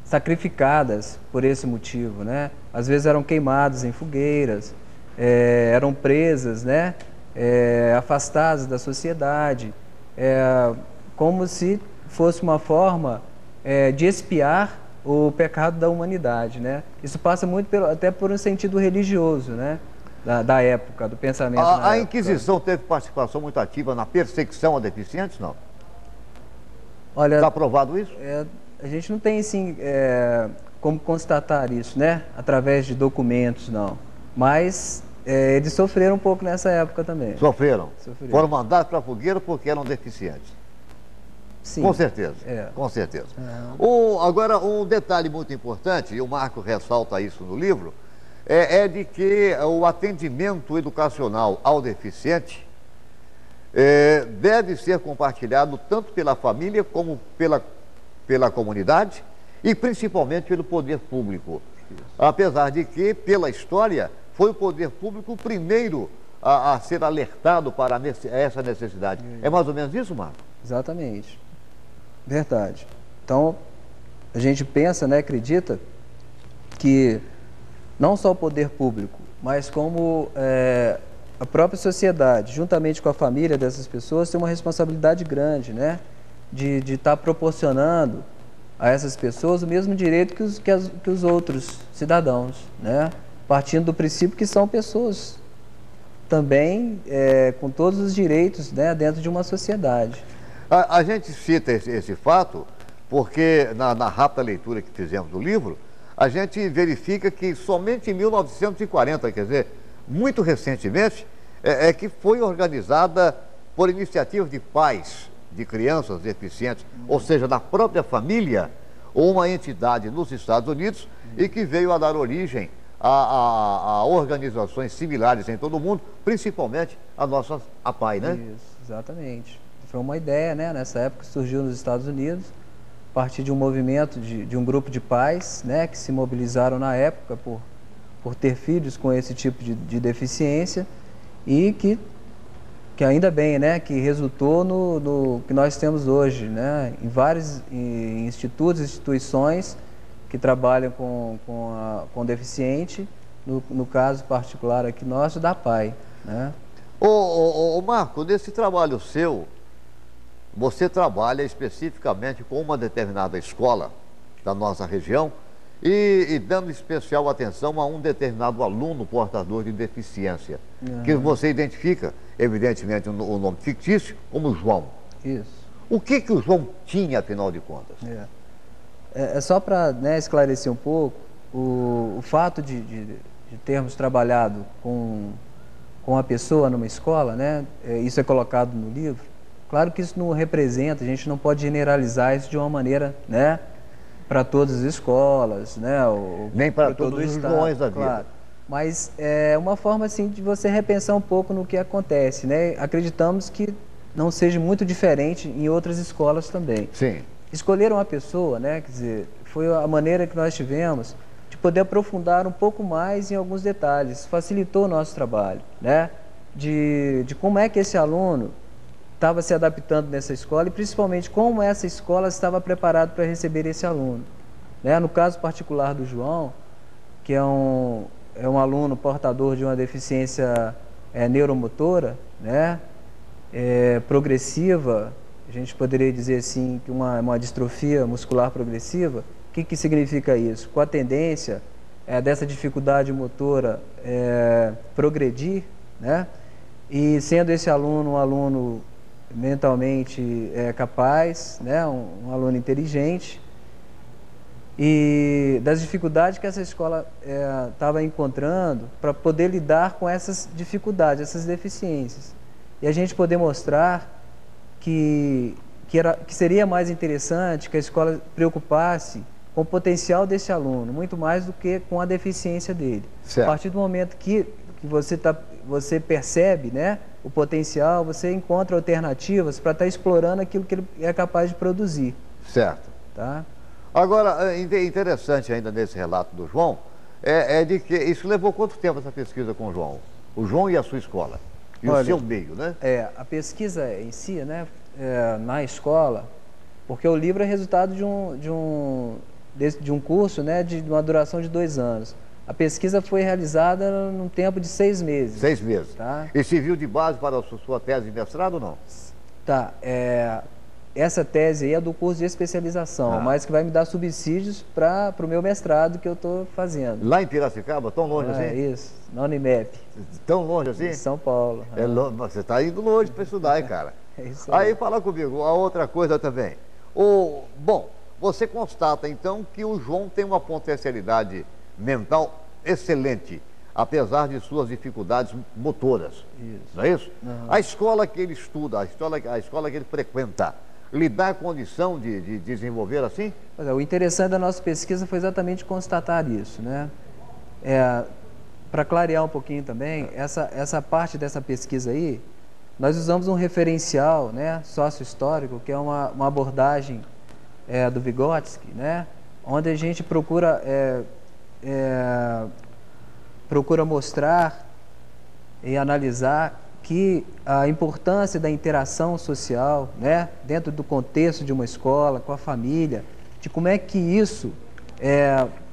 sacrificadas por esse motivo, né? Às vezes eram queimadas em fogueiras, eram presas, né? Afastadas da sociedade, como se fosse uma forma de expiar o pecado da humanidade, né? Isso passa muito até por um sentido religioso, né? Da época, do pensamento. A Inquisição teve participação muito ativa na perseguição a deficientes, não? Olha, está provado isso? A gente não tem, assim, como constatar isso, né? Através de documentos, não. Mas eles sofreram um pouco nessa época também. Sofreram? Foram mandados para a fogueira porque eram deficientes. Sim. Com certeza, com certeza. Agora, um detalhe muito importante, e o Marco ressalta isso no livro, é de que o atendimento educacional ao deficiente deve ser compartilhado tanto pela família como pela comunidade e principalmente pelo poder público. Apesar de que, pela história, foi o poder público o primeiro a ser alertado para essa necessidade. É mais ou menos isso, Marco? Exatamente. Verdade. Então, a gente pensa, né, acredita que não só o poder público, mas como a própria sociedade, juntamente com a família dessas pessoas, tem uma responsabilidade grande, né, de estar proporcionando a essas pessoas o mesmo direito que os outros cidadãos, né, partindo do princípio que são pessoas também com todos os direitos, né, dentro de uma sociedade. A gente cita esse fato porque na rápida leitura que fizemos do livro, a gente verifica que somente em 1940, quer dizer, muito recentemente, que foi organizada por iniciativa de pais de crianças deficientes, ou seja, da própria família, ou uma entidade nos Estados Unidos, e que veio a dar origem a organizações similares em todo o mundo, principalmente a APAI, né? Isso, exatamente. Foi uma ideia, né, nessa época que surgiu nos Estados Unidos, a partir de um movimento de um grupo de pais, né, que se mobilizaram na época por ter filhos com esse tipo de deficiência e que ainda bem, né, que resultou no que nós temos hoje, né, em vários institutos, instituições que trabalham com deficiente, no caso particular aqui nosso, da APAI, né. Ô Marco, nesse trabalho seu, você trabalha especificamente com uma determinada escola da nossa região e dando especial atenção a um determinado aluno portador de deficiência, que você identifica, evidentemente, o nome fictício como João. Isso. O que o João tinha, afinal de contas? É só para, né, esclarecer um pouco, o fato de termos trabalhado com a pessoa numa escola, né, isso é colocado no livro. Claro que isso não representa, a gente não pode generalizar isso de uma maneira, né, para todas as escolas, né, nem para todos os Joões da vida. Claro. Mas é uma forma assim de você repensar um pouco no que acontece, né? Acreditamos que não seja muito diferente em outras escolas também. Sim. Escolheram uma pessoa, né, quer dizer, foi a maneira que nós tivemos de poder aprofundar um pouco mais em alguns detalhes, facilitou o nosso trabalho, né, de como é que esse aluno estava se adaptando nessa escola e principalmente como essa escola estava preparada para receber esse aluno, né? No caso particular do João, que é um aluno portador de uma deficiência neuromotora, né? Progressiva, a gente poderia dizer assim, que uma distrofia muscular progressiva. O que significa isso? Com a tendência dessa dificuldade motora progredir, né? E sendo esse aluno um aluno mentalmente capaz, né, um aluno inteligente, e das dificuldades que essa escola estava encontrando para poder lidar com essas dificuldades, essas deficiências. E a gente poder mostrar que seria mais interessante que a escola preocupasse com o potencial desse aluno, muito mais do que com a deficiência dele. Certo. A partir do momento que você percebe, né, o potencial, você encontra alternativas para estar explorando aquilo que ele é capaz de produzir. Certo. Tá? Agora, interessante ainda nesse relato do João, de que isso levou quanto tempo essa pesquisa com o João? O João e a sua escola, e o seu meio, né? A pesquisa em si, né, na escola, porque o livro é resultado de um curso, né, de uma duração de 2 anos. A pesquisa foi realizada num tempo de 6 meses. 6 meses. Tá? E serviu de base para a sua tese de mestrado ou não? Tá. Essa tese aí é do curso de especialização, mas que vai me dar subsídios para o meu mestrado que eu estou fazendo. Lá em Piracicaba? Tão longe assim? Isso, na Unimep. Tão longe assim? Em São Paulo. Você está indo longe para estudar, hein, cara? É isso aí. Aí fala comigo, a outra coisa também. Bom, você constata então que o João tem uma potencialidade mental excelente, apesar de suas dificuldades motoras. Isso. Não é isso? Uhum. A escola que ele estuda, a escola que ele frequenta, lhe dá condição de desenvolver assim? O interessante da nossa pesquisa foi exatamente constatar isso, né? Para clarear um pouquinho também, essa parte dessa pesquisa aí, nós usamos um referencial, né, sócio-histórico, que é uma abordagem do Vygotsky, né, onde a gente procura mostrar e analisar que a importância da interação social, né, dentro do contexto de uma escola, com a família, de como é que isso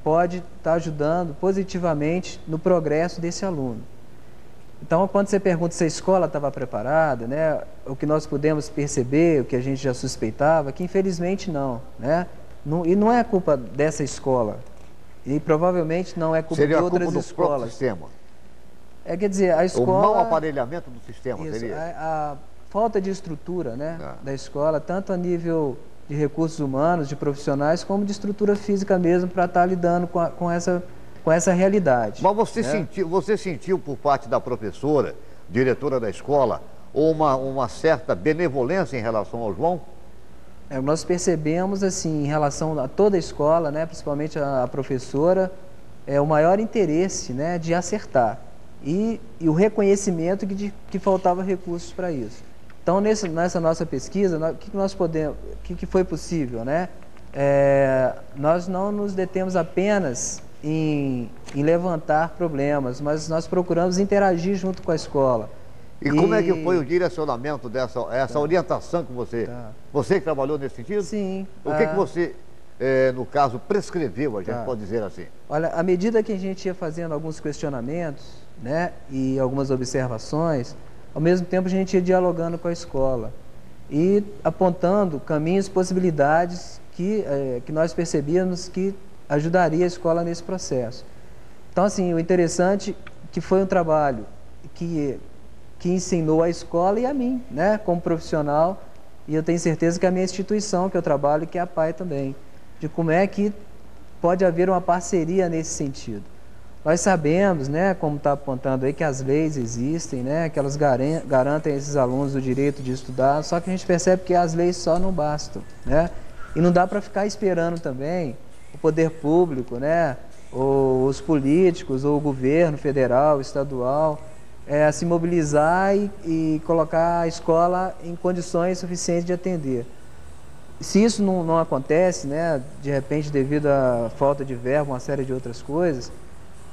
pode estar ajudando positivamente no progresso desse aluno. Então, quando você pergunta se a escola estava preparada, né, o que nós pudemos perceber, o que a gente já suspeitava, que infelizmente não, né? E não é culpa dessa escola, e provavelmente não é culpa de outras escolas. Seria a culpa do próprio sistema. Quer dizer, a escola... O mau aparelhamento do sistema, isso, seria? A falta de estrutura, né, da escola, tanto a nível de recursos humanos, de profissionais, como de estrutura física mesmo, para estar lidando com essa realidade. Mas você sentiu por parte da professora, diretora da escola, uma certa benevolência em relação ao João? Nós percebemos, assim, em relação a toda a escola, né, principalmente a professora, o maior interesse, né, de acertar. E o reconhecimento que faltava recursos para isso. Então, nessa nossa pesquisa, o que foi possível, né? Nós não nos detemos apenas em levantar problemas, mas nós procuramos interagir junto com a escola. E como é que foi o direcionamento essa orientação que você que trabalhou nesse sentido? Sim. O que você, no caso, prescreveu, a gente pode dizer assim? Olha, à medida que a gente ia fazendo alguns questionamentos, né, e algumas observações, ao mesmo tempo a gente ia dialogando com a escola e apontando caminhos, possibilidades que nós percebíamos que ajudaria a escola nesse processo. Então, assim, o interessante que foi um trabalho que ensinou a escola e a mim, né, como profissional, e eu tenho certeza que a minha instituição, que eu trabalho, que é a PAI também, de como é que pode haver uma parceria nesse sentido. Nós sabemos, né, como está apontando aí, que as leis existem, né, que elas garantem a esses alunos o direito de estudar, só que a gente percebe que as leis só não bastam, né, e não dá para ficar esperando também o poder público, né, ou os políticos, ou o governo federal, estadual, se mobilizar e colocar a escola em condições suficientes de atender. Se isso não acontece, né, de repente devido à falta de verba, uma série de outras coisas,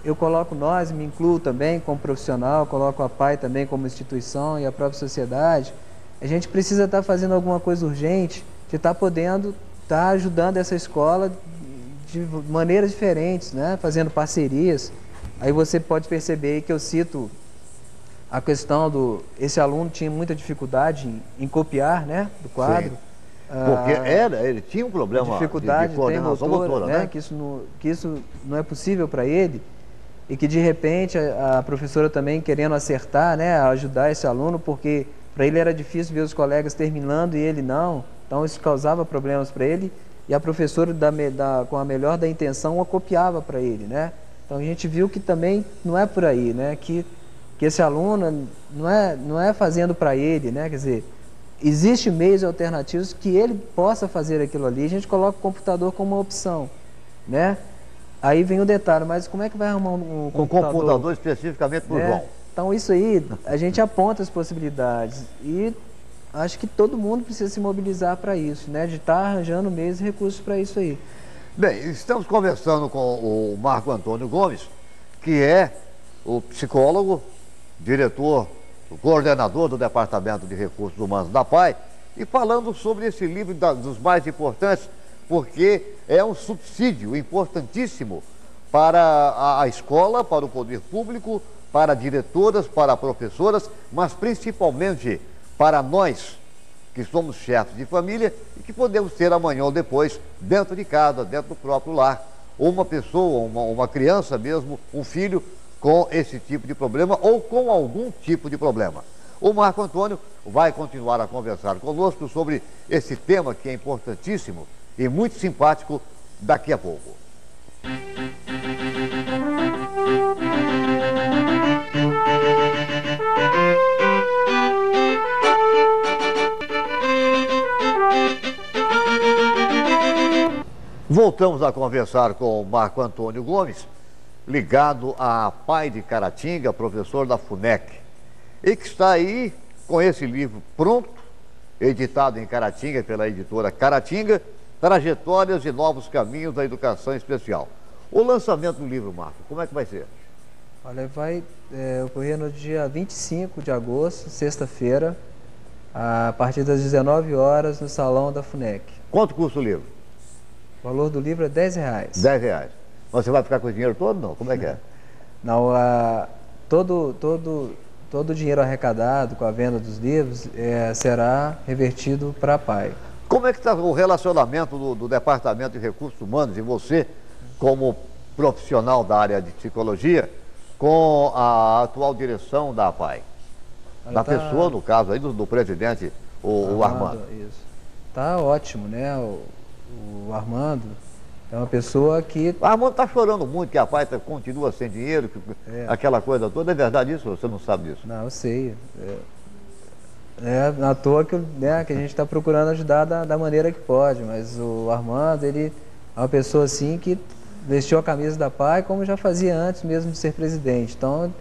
eu coloco nós, me incluo também como profissional, coloco a PAI também como instituição e a própria sociedade, a gente precisa estar fazendo alguma coisa urgente de estar podendo estar ajudando essa escola de maneiras diferentes, né, fazendo parcerias. Aí você pode perceber que eu cito a questão esse aluno tinha muita dificuldade em copiar, né, do quadro. Sim. Porque ele tinha um problema dificuldade, de coordenação motora, né? Que isso não é possível para ele, e que de repente a professora também querendo acertar, né, ajudar esse aluno, porque para ele era difícil ver os colegas terminando e ele não, então isso causava problemas para ele, e a professora com a melhor da intenção a copiava para ele, né? Então a gente viu que também não é por aí, né, que esse aluno não é fazendo para ele, né, quer dizer, existem meios alternativos que ele possa fazer aquilo ali, a gente coloca o computador como uma opção, né? Aí vem o detalhe, mas como é que vai arrumar um computador? Um computador especificamente para o João. Então isso aí, a gente aponta as possibilidades e acho que todo mundo precisa se mobilizar para isso, né? De estar arranjando meios e recursos para isso aí. Bem, estamos conversando com o Marco Antônio Gomes, que é o psicólogo, diretor, o coordenador do Departamento de Recursos Humanos da PAI, e falando sobre esse livro dos mais importantes, porque é um subsídio importantíssimo para a escola, para o poder público, para diretoras, para professoras, mas principalmente para nós, que somos chefes de família e que podemos ter amanhã ou depois, dentro de casa, dentro do próprio lar, uma pessoa, uma criança mesmo, um filho, com esse tipo de problema ou com algum tipo de problema. O Marco Antônio vai continuar a conversar conosco sobre esse tema que é importantíssimo e muito simpático daqui a pouco. Voltamos a conversar com o Marco Antônio Gomes, ligado à PAI de Caratinga, professor da FUNEC, e que está aí com esse livro pronto, editado em Caratinga pela editora Caratinga, Trajetórias e Novos Caminhos da Educação Especial. O lançamento do livro, Marco, como é que vai ser? Olha, vai ocorrer no dia 25 de agosto, sexta-feira, a partir das 19 horas, no salão da FUNEC. Quanto custa o livro? O valor do livro é R$10. R$10. Mas você vai ficar com o dinheiro todo, não? Como é que é? Não, todo o dinheiro arrecadado com a venda dos livros será revertido para a PAI. Como é que está o relacionamento do Departamento de Recursos Humanos e você, como profissional da área de psicologia, com a atual direção da PAI? Da pessoa, no caso aí, do presidente, o Armando. Isso. Tá ótimo, né? O Armando é uma pessoa que... O Armando está chorando muito que a PAI continua sem dinheiro, aquela coisa toda. É verdade isso? Você não sabe disso? Não, eu sei. À toa que a gente está procurando ajudar da maneira que pode, mas o Armando, ele é uma pessoa assim que vestiu a camisa da PAI como já fazia antes mesmo de ser presidente. Então,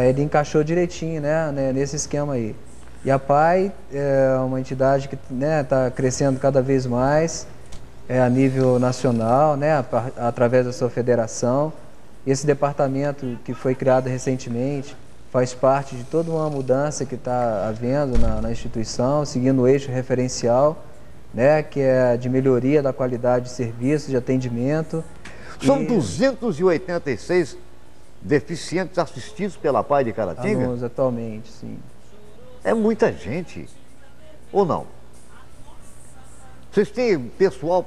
ele encaixou direitinho, né, nesse esquema aí. E a PAI é uma entidade que está crescendo cada vez mais a nível nacional, né, através da sua federação. Esse departamento que foi criado recentemente faz parte de toda uma mudança que está havendo na instituição, seguindo o eixo referencial, né, que é de melhoria da qualidade de serviço, de atendimento. São 286 deficientes assistidos pela PAI de Caratinga? Alunos, atualmente, sim. É muita gente, ou não? Vocês têm pessoal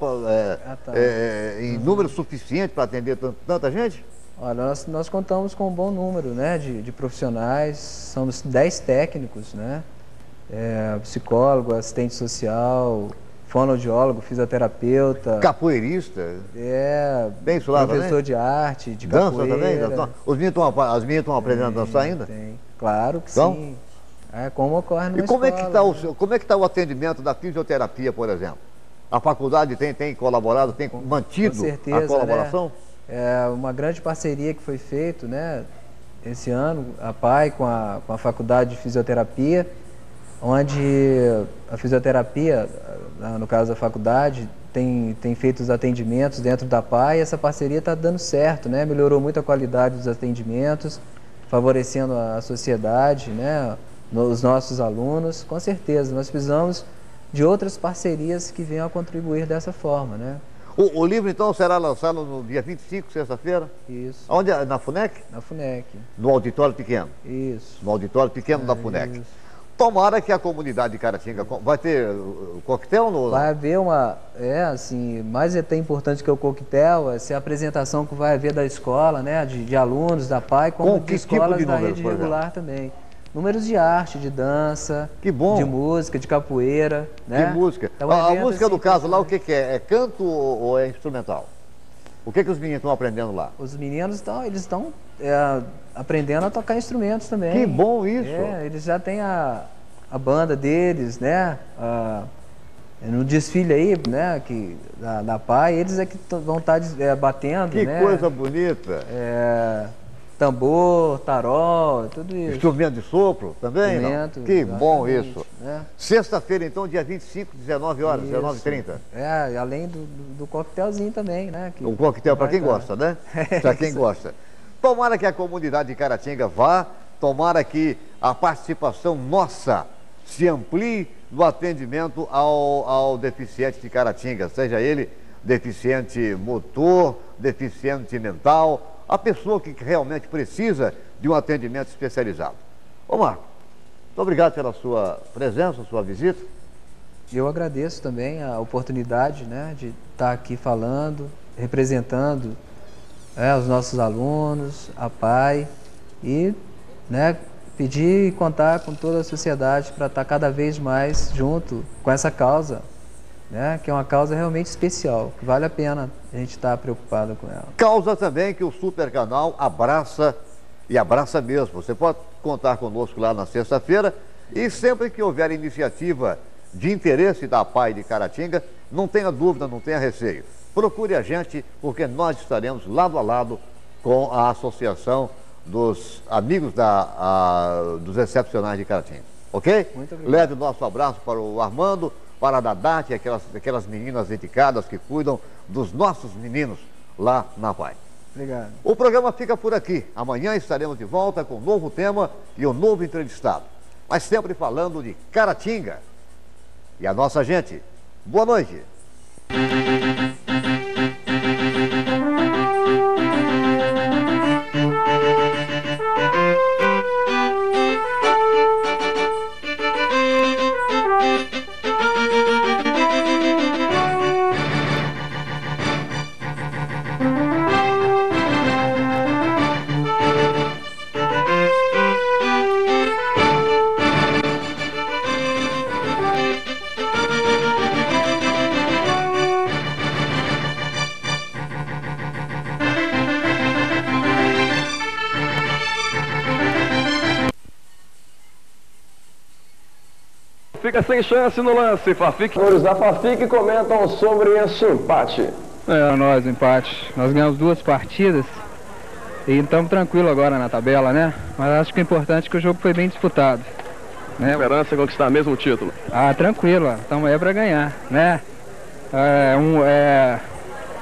em número suficiente para atender tanta gente? Olha, nós contamos com um bom número, né, de profissionais, somos 10 técnicos, né, psicólogo, assistente social, fonoaudiólogo, fisioterapeuta. Capoeirista. Bem isso lá professor também? De arte, de dança capoeira. Também? As meninas estão aprendendo a dançar ainda? Tem, claro que sim. Como ocorre numa escola. E como é que está o atendimento da fisioterapia, por exemplo? A faculdade tem colaborado, tem mantido com certeza, a colaboração? Né? É uma grande parceria que foi feita, né, esse ano, a PAI com a Faculdade de Fisioterapia, onde a fisioterapia, no caso da faculdade, tem feito os atendimentos dentro da PAI e essa parceria está dando certo, né? Melhorou muito a qualidade dos atendimentos, favorecendo a sociedade, né? Os nossos alunos, com certeza. Nós precisamos de outras parcerias que venham a contribuir dessa forma, né? O livro, então, será lançado no dia 25, sexta-feira? Isso. Onde? Na FUNEC? Na FUNEC. No auditório pequeno? Isso. No auditório pequeno da FUNEC. Isso. Tomara que a comunidade de Caratinga... Vai ter o coquetel? Vai haver uma... mais até importante que o coquetel, essa é a apresentação que vai haver da escola, né? De alunos, da PAI, como de escolas tipo da rede regular também. Números de arte, de dança, que bom. De música, de capoeira, né? De música. Então, a música do caso lá, o que é? É canto ou é instrumental? O que os meninos estão aprendendo lá? Os meninos estão aprendendo a tocar instrumentos também. Que bom isso! Eles já têm a banda deles, né? No desfile aí, né? Da PAI, eles é que vão estar batendo, que né? Coisa bonita! Tambor, tarol, tudo isso. Instrumento de sopro também? Instrumento, que bom isso. Né? Sexta-feira, então, dia 25, 19 horas, 19h30. Além do coquetelzinho também, né? O coquetel para quem gosta, né? Para quem gosta. Tomara que a comunidade de Caratinga vá, tomara que a participação nossa se amplie no atendimento ao deficiente de Caratinga, seja ele deficiente motor, deficiente mental, a pessoa que realmente precisa de um atendimento especializado. Ô Marco, muito obrigado pela sua presença, sua visita. Eu agradeço também a oportunidade, né, de estar aqui falando, representando os nossos alunos, a PAI e, né, pedir e contar com toda a sociedade para estar cada vez mais junto com essa causa, né, que é uma causa realmente especial, que vale a pena a gente estar preocupado com ela. Causa também que o Super Canal abraça e abraça mesmo. Você pode contar conosco lá na sexta-feira e sempre que houver iniciativa de interesse da PAI de Caratinga, não tenha dúvida, não tenha receio. Procure a gente, porque nós estaremos lado a lado com a Associação dos Amigos dos Excepcionais de Caratinga. Ok? Muito obrigado. Leve o nosso abraço para o Armando, para a Dadate, aquelas meninas dedicadas que cuidam dos nossos meninos lá na PAI. Obrigado. O programa fica por aqui. Amanhã estaremos de volta com um novo tema e um novo entrevistado. Mas sempre falando de Caratinga. E a nossa gente. Boa noite. Fica sem chance no lance, Fafik. Os da Fafik comentam sobre esse empate. Nós, empate. Nós ganhamos 2 partidas e estamos tranquilos agora na tabela, né? Mas acho que o importante é que o jogo foi bem disputado. Né? Esperança é conquistar mesmo o título. Tranquilo, estamos aí para ganhar, né?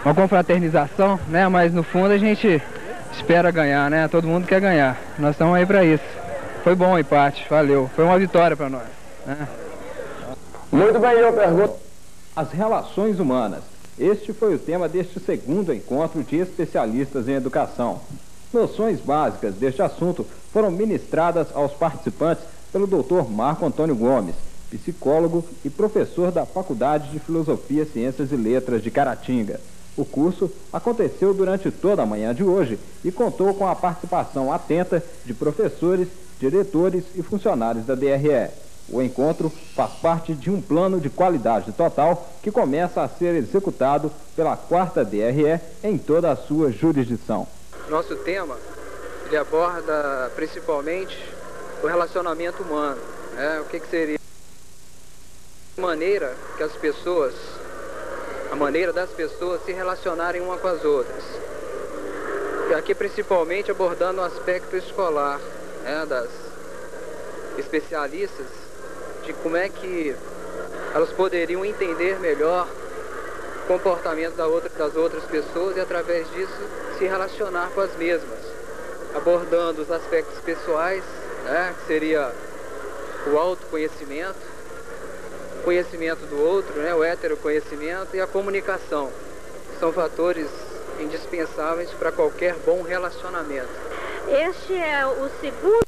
Uma confraternização, né? Mas no fundo a gente espera ganhar, né? Todo mundo quer ganhar. Nós estamos aí para isso. Foi bom o empate, valeu. Foi uma vitória para nós, né? Muito bem, eu pergunto. As relações humanas. Este foi o tema deste segundo encontro de especialistas em educação. Noções básicas deste assunto foram ministradas aos participantes pelo Dr. Marco Antônio Gomes, psicólogo e professor da Faculdade de Filosofia, Ciências e Letras de Caratinga. O curso aconteceu durante toda a manhã de hoje e contou com a participação atenta de professores, diretores e funcionários da DRE. O encontro faz parte de um plano de qualidade total que começa a ser executado pela 4ª DRE em toda a sua jurisdição. Nosso tema, ele aborda principalmente o relacionamento humano, né? O que seria a maneira das pessoas se relacionarem uma com as outras. E aqui principalmente abordando o aspecto escolar, né? Das especialistas, de como é que elas poderiam entender melhor o comportamento das outras pessoas e através disso se relacionar com as mesmas, abordando os aspectos pessoais, né, que seria o autoconhecimento, o conhecimento do outro, né, o heteroconhecimento e a comunicação. São fatores indispensáveis para qualquer bom relacionamento. Este é o segundo